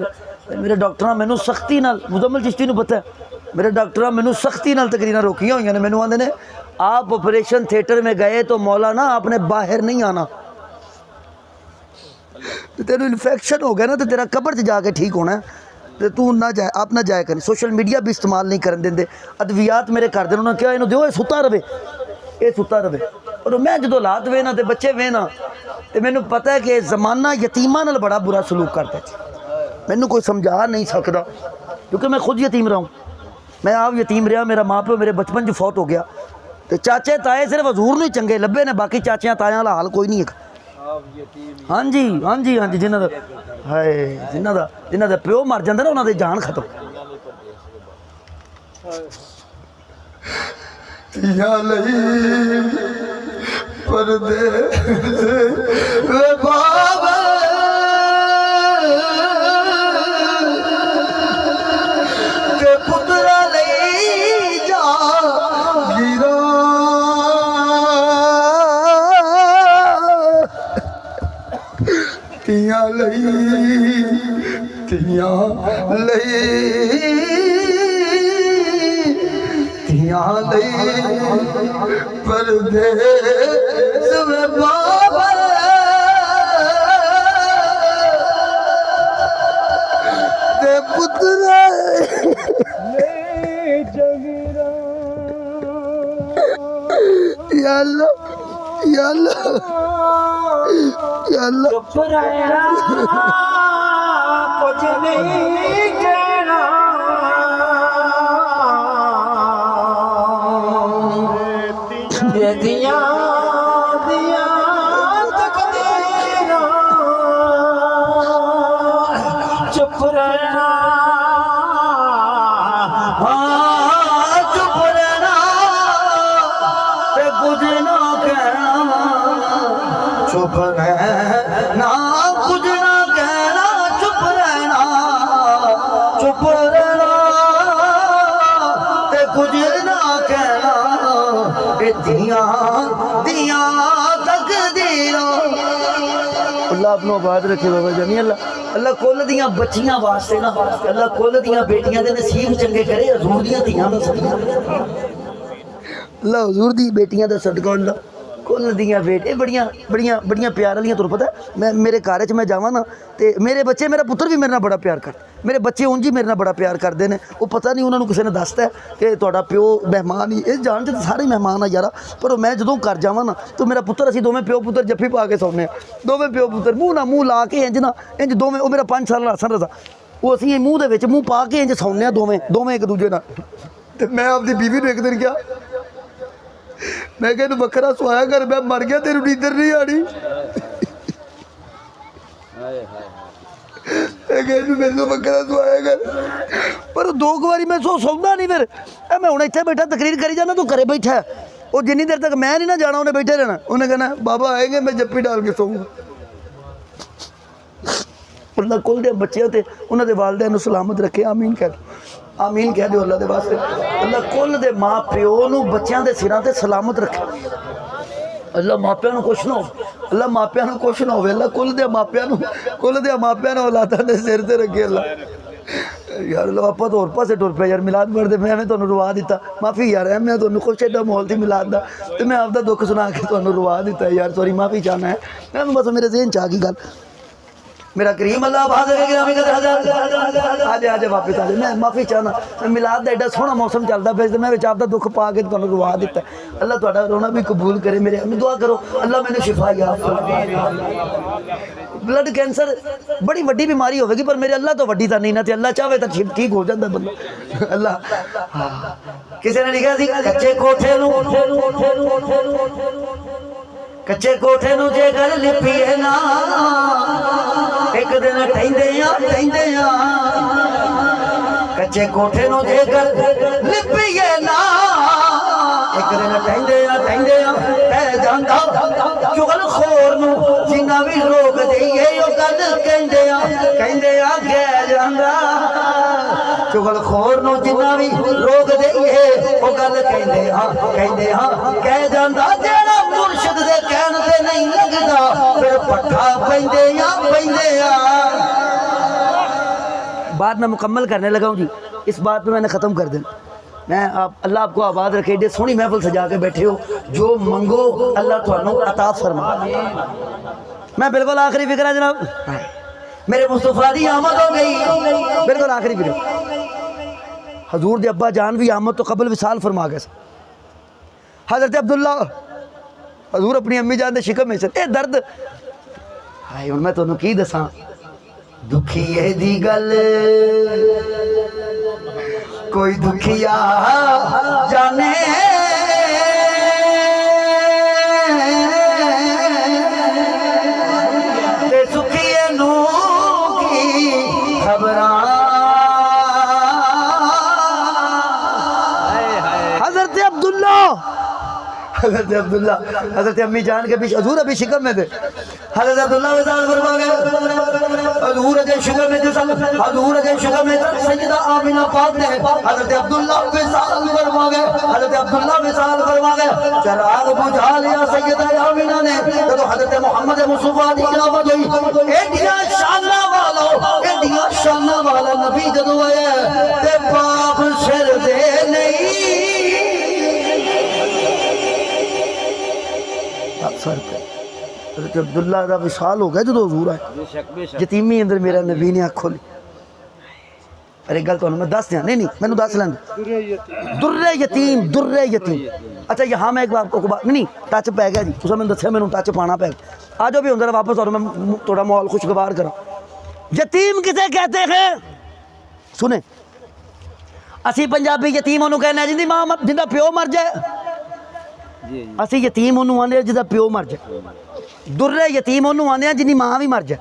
मेरे डॉक्टर मैनू सख्ती नाल, मुजम्मिल चिश्ती नूं पता है, मेरे डॉक्टर मैनू सख्ती नाल तकरीरां रोकियां हुई ने। मैनू आंदे ने आप ऑपरेशन थिएटर में गए तो मौला ना आपने बाहर नहीं आना, तो तेरे इन्फेक्शन हो गया ना तो तेरा कब्र च जाके ठीक होना है, तो तू ना जाए, आप ना जाए करें। सोशल मीडिया भी इस्तेमाल नहीं करन देंगे, अद्वियात मेरे घर दे उन्होंने कहा इन्हू दिओ ये सुता रवे, ये सुता रवे। और मैं जो हालात वेना तो बच्चे वेना तो मैनू पता है कि जमाना यतीमां नाल बड़ा बुरा सलूक करता है। मैनू कोई समझा नहीं सकता क्योंकि मैं खुद यतीम रहा हूँ, मैं आप यतीम रहा, मेरा माँ प्यो मेरे बचपन च फौत हो गया, तो चाचे ताए सिर्फ हजूर नूं ही चंगे लभे ने, बाकी चाचियां तायां वाला हाल कोई नहीं है। हाँ जी हाँ जी हाँ जी, जिन्हों का हाय जिन्हों का प्यो मर जाता ना उन्होंने जान खत्म। तियां लई तियां लई तियां लई परदेस वे बाबा दे पुत्रा जगीरा या अल्लाह या अल्लाह या अल्लाह। चुप रहना कुछ नहीं कहना, दियां दियां तकदीरां। चुप रहना हाँ चुप रहना ते कुछ ना कहना, चुप रहना कुछ ना कहना, चुप रहना चुप रहना ते कुछ ना कहना, धियां दियां तकदीरां। अल्लाह अपनों आबाद रखे बाबा जानी। अल्लाह कुल दियां बच्चियां वास्ते ना, अल्लाह कुल दियां बेटियां दे नसीब चंगे करे, हजूर दियां धियां दा सदका, अल्लाह हजूर दी बेटियां दा सदका। अल्लाह कुल दियां बेटे बड़ियां बड़ियां बड़ियां प्यार वालियां। तुहानूं पता मैं मेरे घर च मैं जावां ना तो मेरे बच्चे, मेरा पुत्तर भी मेरे नाल बड़ा प्यार करदा, मेरे बच्चे उंज ही मेरे नाल बड़ा प्यार करते हैं। वो पता नहीं उन्होंने किसी ने दसता है कि तुहाडा प्यो मेहमान ही, इस जान च सारे मेहमान आ यारा, पर मैं जदों घर जावां ना तो मेरा पुत्तर, असीं दोवें प्यो पुत्तर जफ्फी पा के सौने, दोवें प्यो पुत्तर मूँह ना मूँह ला के इंज ना इंज दोवें, वो मेरा 5 साल दा हसन रजा, वो असीं मूँह दे विच मूँह पा के इंज सौने दोवें एक दूजे नाल। ते मैं आपदी बीवी नूं एक दिन कहा, मैं क्या बखरा सुहाया कर, मैं मर गया तेरू नींदर नहीं आनी। मेरे तो बखरा सुहाया कर, पर 2 बारी मैं सौंदा नहीं, फिर मैं हूँ इतने बैठा तकरीर करी जाना, तू घरे बैठा है, वो जिन्नी देर तक मैं नहीं ना जाना उन्हें बैठे रहना, उन्हें कहना बाबा आएंगे मैं जप्पी डाल के सोऊंगा। अल्लाह कुल दे बच्चे ते उन्होंने वालदैन सलामत रखे, आमीन कह दो, आमीन कह दो अल्लाह दे वास्ते। अल्लाह कुल दे माँ प्यो नूं बच्चों के सिरां ते सलामत रखे। ਅੱਲਾ ਮਾਪਿਆਂ ਨੂੰ ਕੁਛ ਨਾ ਹੋਵੇ, ਅੱਲਾ ਮਾਪਿਆਂ ਨੂੰ ਕੁਛ ਨਾ ਹੋਵੇ, ਅੱਲਾ ਕੁੱਲ ਦੇ ਮਾਪਿਆਂ ਨੂੰ ਔਲਾਦਾਂ ਦੇ ਸਿਰ ਤੇ ਰੱਖੇ ਅੱਲਾ। ਯਾਰ ਲੋ ਆਪਾਂ ਤਾਂ ਹੋਰ ਪਾਸੇ ਟੁਰ ਪਏ ਯਾਰ, ਮਿਲਾਦ ਪੜ੍ਹਦੇ ਮੈਂ ਐਵੇਂ ਤੁਹਾਨੂੰ ਰਵਾ ਦਿੱਤਾ, ਮਾਫੀ ਯਾਰ, ਮੈਂ ਤੁਹਾਨੂੰ ਕੁਛ ਐਡਾ ਮਾਹੌਲ ਸੀ ਮਿਲਾਦ ਦਾ ਤੇ ਮੈਂ ਆਪਦਾ ਦੁੱਖ ਸੁਣਾ ਕੇ ਤੁਹਾਨੂੰ ਰਵਾ ਦਿੱਤਾ ਯਾਰ, ਸੌਰੀ, ਮਾਫੀ ਚਾਹਨਾ ਹੈ मैं, बस मेरे ज़हन च आ गई गल। मेरा करीम अल्लाह आज वापस आ जाए, मैं माफ़ी चाहना, मिलाद का एडा सोहना मौसम चलता पे, मैं आपका दुख पा के तुहानू रुवा दिता। अल्लाह तुहाडा रोना भी कबूल करे, मेरे दुआ करो अल्लाह मैंने शिफा याद। ब्लड कैंसर बड़ी वड्डी बीमारी होगी, पर मेरे अल्लाह तो वड्डी तो नहीं ना, तो अल्लाह चाहे तो ठीक हो जाता बंदा। अल्लाह किसी ने लिखा सी कच्चे कोठे कच्चे कोठे नूं जे घर लिपीए ना, एक दिन ठहिंदे कच्चे कोठे नूं जे घर लिपीए ना, एक दिन ठहिंदे पै जांदा चुगल खोर नूं जिन्ना भी रोक दईए ओ गल कहंदे कह जांदा, चुगल खोर नूं जिन्ना भी रोक दईए ओ गल कहंदे कह जांदा, जेड़ा मुर्शिद दे कहण ते नहीं लगदा फिर पट्ठा पैंदे आ। बात मैं मुकम्मल करने लगा हूँ जी, इस बात में मैंने ख़त्म कर देना। मैं अल्लाह आपको आबाद रखे, एडे सोहनी महफिल सजा के बैठे हो, जो मंगो अल्लाह तुहानू अता फरमा। मैं बिल्कुल आखिरी फिक्र है जनाब, मेरे मुस्तफा दी आमद हो गई, बिल्कुल आखिरी फिक्र। हजूर दे अब्बा जान भी आमद तो कबल विसाल फरमा गए। हज़रत अब्दुल्ला हजूर अपनी अम्मी जान दे शिकम में ए दर्द हाय, हुण मैं तुहानू की दसां, दुखी है दी गल कोई दुखिया जाने, ते सुखिए नू की खबरां। हजरत अब्दुल्ला हजरत अम्मी जान के पीछे हजूर अभी शिकम में थे। हजरत अब्दुल्ला विसाल फरमा गए, हजूर अजय शिकम में थे, हजूर अजय शिकम में सैयदा आमिना पाक ने हजरत अब्दुल्ला विसाल फरमा गए, हजरत अब्दुल्ला विसाल फरमा गए, चिराग बुझा लिया सैयदा आमिना ने, तो हजरत मोहम्मद मुस्तफा दी आमद हुई। एडिया शाना वाला नबी जदों आया ते पाप सिर दे नहीं सर पे। हज़रत अब्दुल्ला का विशाल हो गया जो हजूर आए, यतीमी अंदर मेरा नबी ने आखो ली। अरे गल तो मैं दस दिया, नहीं मैंने दस लैन दुर्रे यतीम। अच्छा यहाँ मैं एक बात नहीं टच पै गया जी, तुम मैंने दसिया मैंने टच पाना पै गया। आ जाओ भी अंदर वापस और मैं थोड़ा माहौल खुशगवार करा। यतीम किसे कहते हैं सुने, असी पंजाबी यतीम उन्होंने कहना जिंदी मां जिंदा प्यो मर जाए, असी यतीम उन्होंने आने जिदा प्यो मर जाए। दुर्रे यतीम उन्होंने आने जिन्नी मां भी मर जाए,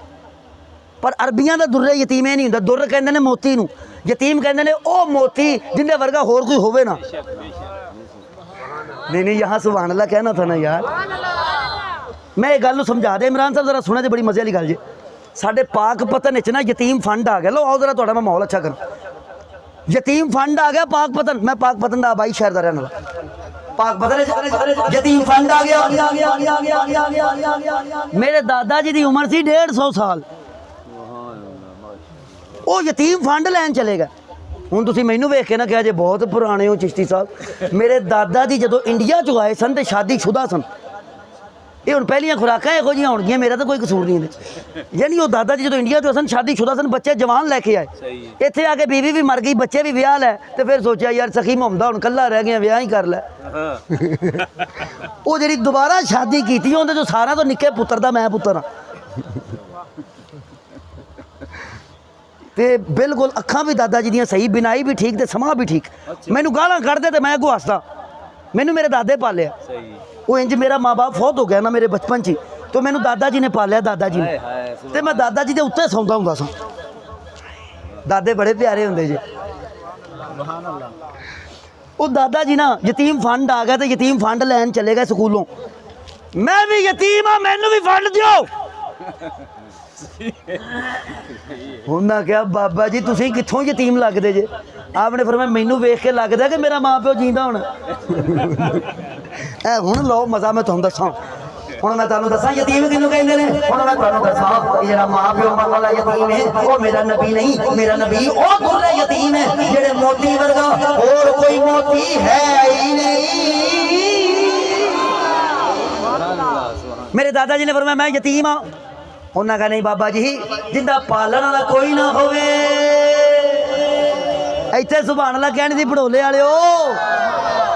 पर अरबियां का दुर्रे यतीम नहीं होंदा। दुर्र कहते हैं मोती नूं, यतीम कहते हैं ओ मोती जिंदे वर्गा होर कोई होवे ना। नहीं यहाँ सुभान अल्लाह कहना था ना यार, मैं ये गल समझा दे इमरान साहब, जरा सुना जे बड़ी मजे वाली गल जे। साडे पाक पतन च ना यतीम फंड आ गया, लो आओ जरा थोड़ा मैं माहौल अच्छा करूँ। यतीम फंड आ गया पाक पतन, मैं पाक पतन का आबाई शहर का रहने वाला, पाक पतन यतीम फंड आ गया। मेरे दादा जी की उम्र सी 150 साल, वो यतीम फंड लैन चले गए। हुण तुसीं मैनूं वेख के ना कहा जे बहुत पुराने हो चिश्ती साहब। मेरे दादा जी जदों इंडिया चों आए सन ते शादीशुदा सन, ये हुण पहलियां खुराकां इहो जिहियां होणगियां, मेरा तो कोई कसूर नहीं है। यानी वो दादा जी जदों इंडिया चों सन शादीशुदा सन, बच्चे जवान लैके आए, इत्थे आके बीवी भी मर गई, बच्चे भी विआह लै, तो फिर सोचा यार सखी मुहम्मदा हुण कल्ला रह गया, विआह ही कर लै। वो जिहड़ी दोबारा शादी कीती उहदे चों सारा तो निक्के पुत्तर दा मैं पुत्तर हाँ। ते बिल्कुल अखां भी दादा जी दियां सही, बिनाई भी ठीक, ते समा भी ठीक। मैनूं गालां कढदे ते मैं अगों हसदा, मैनूं मेरे दादे पालिया। वो इंज मेरा माँ बाप फौत हो गया ना मेरे बचपन च, तो मैनूं दादा जी ने पालिया, दादा जी ने, ते मैं दादा जी के उत्ते सौंदा हुंदा सा। दादे बड़े प्यारे हुंदे जे। वो दादा जी ना यतीम फंड आ गया, तो यतीम फंड लैन चले गए स्कूलों। मैं भी यतीम हाँ, मैनूं भी फंड दिओ। उन्हें क्या बाबा जी तुसीं कित्थों यतीम लगदे जे? आपने फरमाया मैनू वेख के लगदा कि मेरा माँ प्यो जींदा होना। हुण लो मज़ा मैं तुहानूं दसां। ਹੁਣ ਮੈਂ ਤੁਹਾਨੂੰ ਦੱਸਾਂ ਯਤੀਮ ਕਿਹਨੂੰ ਕਹਿੰਦੇ ਨੇ। ਹੁਣ ਮੈਂ ਤੁਹਾਨੂੰ ਦੱਸਾਂ ਇਹ ਜਿਹੜਾ ਮਾਂ ਪਿਓ ਵਾਲਾ ਯਤੀਮ ਹੈ ਉਹ ਮੇਰਾ ਨਬੀ ਨਹੀਂ, ਮੇਰਾ ਨਬੀ ਉਹ ਗੁਰਰੇ ਯਤੀਮ ਹੈ ਜਿਹੜੇ ਮੋਤੀ ਵਰਗਾ ਹੋਰ ਕੋਈ ਮੋਤੀ ਹੈ ਹੀ ਨਹੀਂ। ਮੇਰੇ ਦਾਦਾ ਜੀ ਨੇ ਫਰਮਾਇਆ ਮੈਂ ਯਤੀਮ ਹਾਂ। ਉਹਨਾਂ ਕਹਾ ਨਹੀਂ ਬਾਬਾ ਜੀ ਜਿੰਦਾ ਪਾਲਣ ਵਾਲਾ ਕੋਈ ਨਾ ਹੋਵੇ। ਇੱਥੇ ਸੁਭਾਨ ਅੱਲਾਹ ਕਹਿਣ ਦੀ ਭੜੋਲੇ ਵਾਲਿਓ,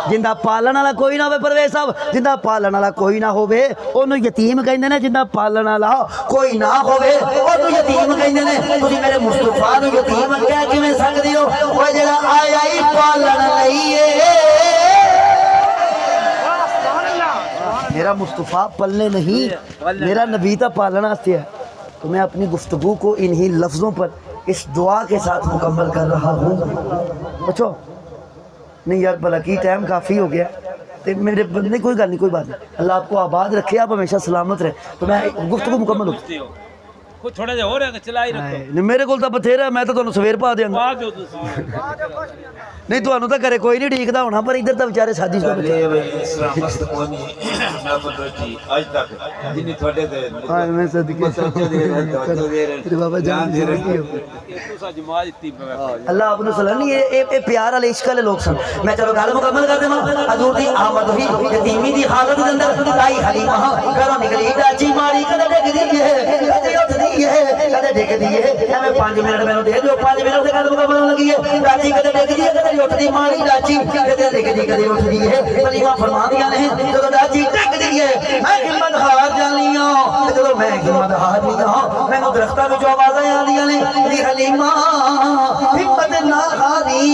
ਜਿੰਦਾ ਪਾਲਣ ਵਾਲਾ ਕੋਈ ਨਾ ਹੋਵੇ। ਪਰਵੇਜ਼ ਸਾਹਿਬ ਜਿੰਦਾ ਪਾਲਣ ਵਾਲਾ ਕੋਈ ਨਾ ਹੋਵੇ ਉਹਨੂੰ ਯਤੀਮ ਕਹਿੰਦੇ ਨੇ, ਜਿੰਦਾ ਪਾਲਣ ਵਾਲਾ ਕੋਈ ਨਾ ਹੋਵੇ ਉਹਨੂੰ ਯਤੀਮ ਕਹਿੰਦੇ ਨੇ। ਤੁਸੀਂ ਮੇਰੇ ਮੁਸਤਫਾ ਨੂੰ ਯਤੀਮ ਕਹਿ ਕਿਵੇਂ ਸਕਦੇ ਹੋ? ਉਹ ਜਿਹੜਾ ਆਇਆ ਹੀ ਪਾਲਣ ਲਈ ਏ। मेरा मुस्तफ़ा पलने नहीं, मेरा नबी तो पालना से है। तो मैं अपनी गुफ्तगू को इन्हीं लफ्ज़ों पर इस दुआ के साथ मुकम्मल कर रहा हूँ। बच्चों नहीं यार भला की टाइम काफ़ी हो गया तो मेरे बंदे कोई गल नहीं, कोई बात नहीं। अल्लाह आपको आबाद रखे, आप हमेशा सलामत रहे। तो मैं गुफ्तगू मुकम्मल हो कुछ थोड़ा जिहा और है चला ही रखो। मेरे को बथेरा, मैं तो तुहानू सवेर पा देंगा। नहीं तुहानू तो घरे कोई नहीं ठीकदा होना, पर इधर तो बेचारे साजिश तो बच्चे। आज तक जिन्नी थोड़े दे हां मैं सदके तेरे बाबा जान दे रही हो। जमात इतनी अल्लाह आपने सलाह नहीं ये प्यार वाले इश्क वाले लोग सन। मैं चलो गल मुकम्मल कर देवां। हजूर दी आमद हुई यतीमी दी हालत दे अंदर ताई हलीमा घरों निकली डाची मारी कदे डिगदी है कदे उठदी है कदे डिगदी है। मैं 5 मिनट मैनू दे दियो, 5 मिनट से गल मुकम्मल लगी है। डाची कदे डिगदी है कदे उठदी मारी डाची कदे डिगदी कदे उठदी है। हलीमा फरमांदियां ने जदों डाची डिगदी है मैं हिम्मत हार जानी हां, जदों मैं हिम्मत हार नहीं हां मैनू दरख्तां विचों आवाज़ां आंदियां ने दी हलीमा हिम्मत ना हारी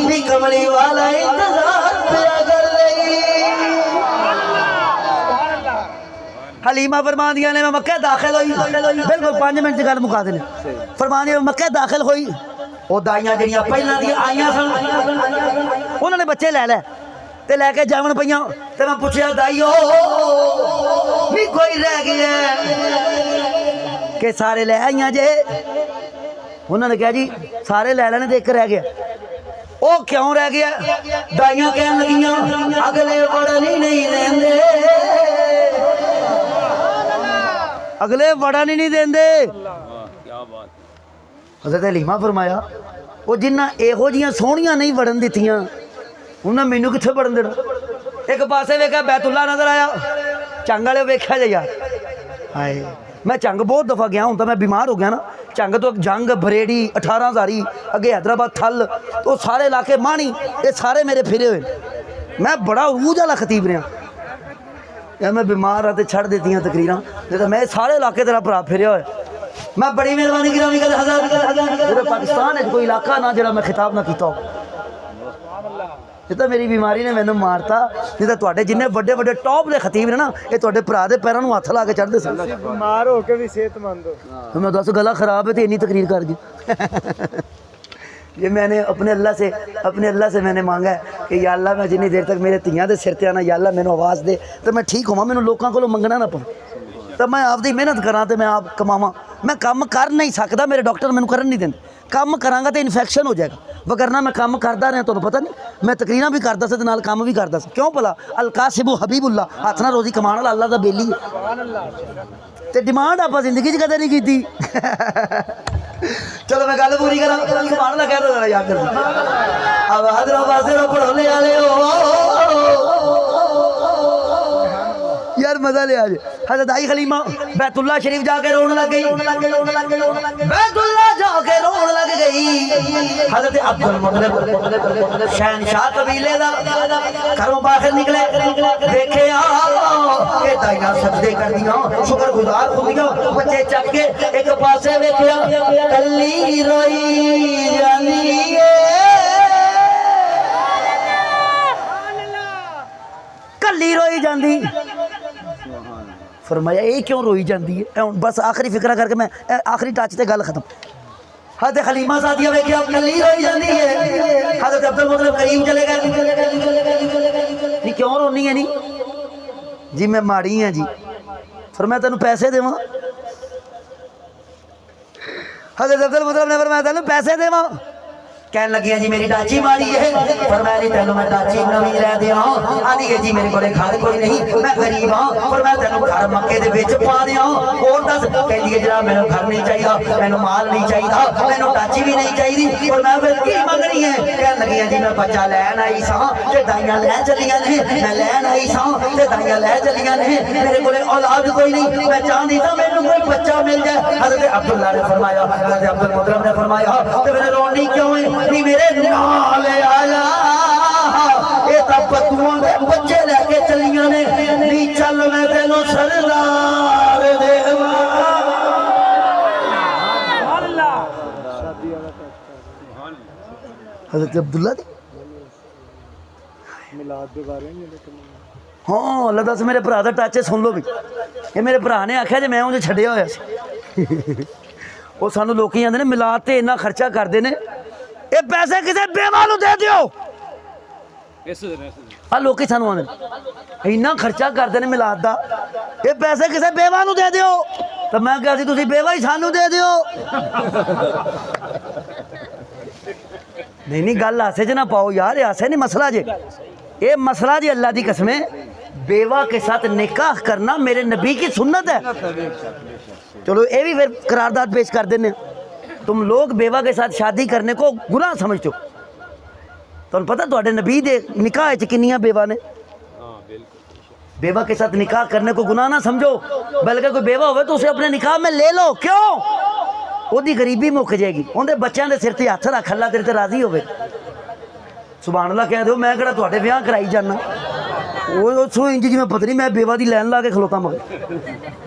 भी कमली वाला इंतजार पिया कर रही। हलीमा फरमांदियां ने मैं मक्के दाखिल हुई, बिल्कुल 5 मिनट गल मुका देने। फरमांदियां मक्के दाखिल हुई, वो दाइयां जिहड़ियां पहलां दी आईयां सन उन्होंने बच्चे लै लै ते लैके जावन पईयां। ते मैं पुछया दाईओ भी कोई रह गया कि सारे लै आईयां जे? उन्होंने कहा जी सारे लै लेने ते एक रह गया। वो क्यों रह गया? दाइयां कहन लगियां अगले वड़न ही नहीं देंदे, अगले वड़न ही नहीं देंदे। क्या बात। हज़रत हलीमा फरमाया वो जिन्ना एहो जियां सोहणियां नहीं वड़न दित्तियां उन्हें मैनू कित्थे वड़न देना। एक पासे वेखा बैतुल्ला नजर आया, चंग वाले वेख्या जे यार हाय मैं चंग बहुत दफ़ा गया हूँ, तो मैं बीमार हो गया ना। चंग तो जंग बरेड़ी 18 हज़ारी अगे हैदराबाद थल तो सारे इलाके माणी ये सारे मेरे फिरे हुए। मैं बड़ा रूज वाला खतीब रहा यार। मैं बीमार हाँ तो छड़ देती तकरीरां, नहीं तो मैं सारे इलाके तेरा भरा फिरया हो। मैं बड़ी मेहरबानी गिरामी कर हज़ार पाकिस्तान है कोई इलाका ना जरा मैं खिताब ना किया हो। ये तो मेरी बीमारी ने मैंने मारता, नहीं तो तुहाडे जिन्ने वड्डे वड्डे टॉप के खतीब ने ना ये तुहाडे भरा दे पैरों नूं हत्थ ला के चढ़दे सन। बीमार हो के भी सेहतमंद हो। तो मैं दस गला खराब है तो इन्नी तकरीर कर गई। ये मैंने अपने अल्लाह से मैंने मांगा है कि या अल्लाह मैं जिन्नी देर तक मेरे तियां दे सिर ते आना या अल्लाह मैनू आवाज़ दे तो मैं ठीक होवां, मैनू लोकां कोलों मंगना ना पवे, तो मैं आपदी मेहनत करा तो मैं आप कमावां। मैं काम कर नहीं सकता, मेरे डॉक्टर मैनू करन नहीं देंदे। काम करांगा तो इन्फेक्शन हो जाएगा, वगरना मैं काम करता रहा तुहानू पता नहीं। मैं तकरीरां भी करता सा ते नाल काम भी करता सा। क्यों भला अलकासिबु हबीबुल्ला हाथ नाल रोजी कमाण वाला अल्लाह दा बेली ते डिमांड आपां जिंदगी च कदे नहीं कीती। चलो मैं गल पूरी करा, सुभान अल्लाह कह दो जरा याद कर। अब हाजरा वासे रो पढ़ोने वाले हो यार मजा ले आज। हज़रत आई हलीमा बैतुल्ला शरीफ जाके रोने लग गई, बैतुल्ला जाके रोने लग गई। हज़रत अब्दुल मुत्तलिब शहनशाह कबीले दा घरों बाहर निकले, देखे के दाइयां सजदे करदियां शुक्रगुजार होंदियां, बच्चे चक के एक पासे वेखिया कल्ली रोई जांदी है, कल्ली रोई जांदी। फरमाया ये क्यों रोई जाती है? बस आखिरी फिक्रा करके मैं आखिरी टच से गल खत्म। हज़रत हलीमा सादिया वेखिया कल्ली रोई जाती है। हज़रत अब्दुल मुत्तलिब करीम चले गए। नहीं क्यों रोनी है? नहीं जी मैं माड़ी हाँ जी। फरमाया तेनू पैसे देवां? हज़रत अब्दुल मुत्तलिब ने फरमाया तेनू पैसे देवां? कहन लगी जी मेरी डाची मारी है, फरमाया जी तेन मैं डाची नवी लै दिया। आदि है जी मेरे को घर कोई नहीं, मैं गरीब हाँ, पर मैं तेन घर मक्के दे विच पा दिया। और दस, कहती है जरा मैंने घर नहीं चाहिए, मैंने माल नहीं चाहिए, मैंने डाची भी नहीं चाहिए, और मैं फिर की मंगनी है। कहन लगी जी मैं बच्चा लैन आई सा ते दाइयां लै चलियां ने, मैं लैन आई सा ते दाइयां लै चलियां ने, मेरे को औलाद कोई नहीं, मैं चाहती था मैनू कोई बच्चा मिल जाए। हज़रत अब्दुल्ला ने फरमाया, हज़रत अब्दुल मुतल्लिब ने फरमाया ते मेरे रोनी क्यों है, नी मेरे नाल आया, ये तो बतुओं दे बच्चे लेके चलियां ने, नी चल मैं तेनों सरदार देवा। हज़रत अब्दुल्ला दी मिलाद के बारे में लेकिन हाँ अल्लाह दस मेरे भरा का टच है, सुन लो भी। ये मेरे भरा ने आख्या जे मैं उन्हें छड्डिया होया सी। वो सानू लोग आंदे ने मिलाद ते इन्ना खर्चा करते हैं, ये पैसे किसी बेवा नूं दे दिओ। आ लोग सानू आंदे इन्ना खर्चा करते हैं मिलाद का, ये पैसे किसी बेवा नूं दे दिओ। तो मैं कहा सी तुसीं बेवा ही सानू दे दिओ। नहीं नहीं गल हासे च ना पाओ यार, हासे नहीं मसला जे, ये मसला जी अल्लाह की कसमें बेवा के साथ निकाह करना मेरे नबी की सुन्नत है। चलो ये भी फिर करारदाद पेश कर देने, तुम लोग बेवा के साथ शादी करने को गुनाह समझते हो। तुम पता थोड़े नबी दे निकाह च किन्नियां बेवा ने, बेवा के साथ निकाह करने को गुनाह ना समझो, बल्कि कोई बेवा हो तो उसे अपने निकाह में ले लो। क्यों? ओदी गरीबी मुक जाएगी, उनके बच्चों के सिर ते हथ रख, अल्लाह तेरे ते राजी होवे। सुभान अल्लाह कह दो, मैं किहड़ा तुहाडे विआह कराई जाना। वो सो इंज जिवें पता नहीं मैं बेवा दी लैन ला के खलोता मगर।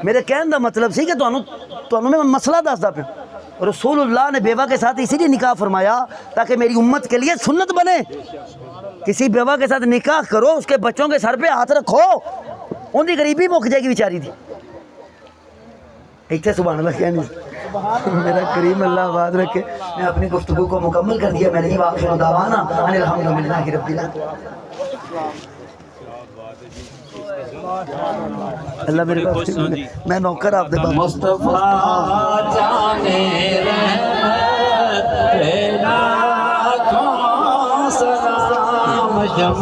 मेरे कहने का मतलब सी कि तुहानू मैं मसला दसदा पिया। रसूलुल्लाह ने बेवा के साथ इसीलिए निकाह फरमाया ताकि मेरी उम्मत के लिए सुन्नत बने। किसी बेवा के साथ निकाह करो, उसके बच्चों के सर पे हाथ रखो, उनकी गरीबी मुक जाएगी बेचारी दी। इतने सुभान अल्लाह कहनी। मेरा करीम अल्लाह आबाद रखे। मैं अपनी गुफ्तगू को मुकम्मल कर दिया। मैंने आखिर दावाना अनिल हम्दुलिल्लाहि रब्बिल आलमीन। अल्लाह मेरे पास मैं नौकर आप दे मुस्तफा जाने सलाम जम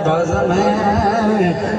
बज़ में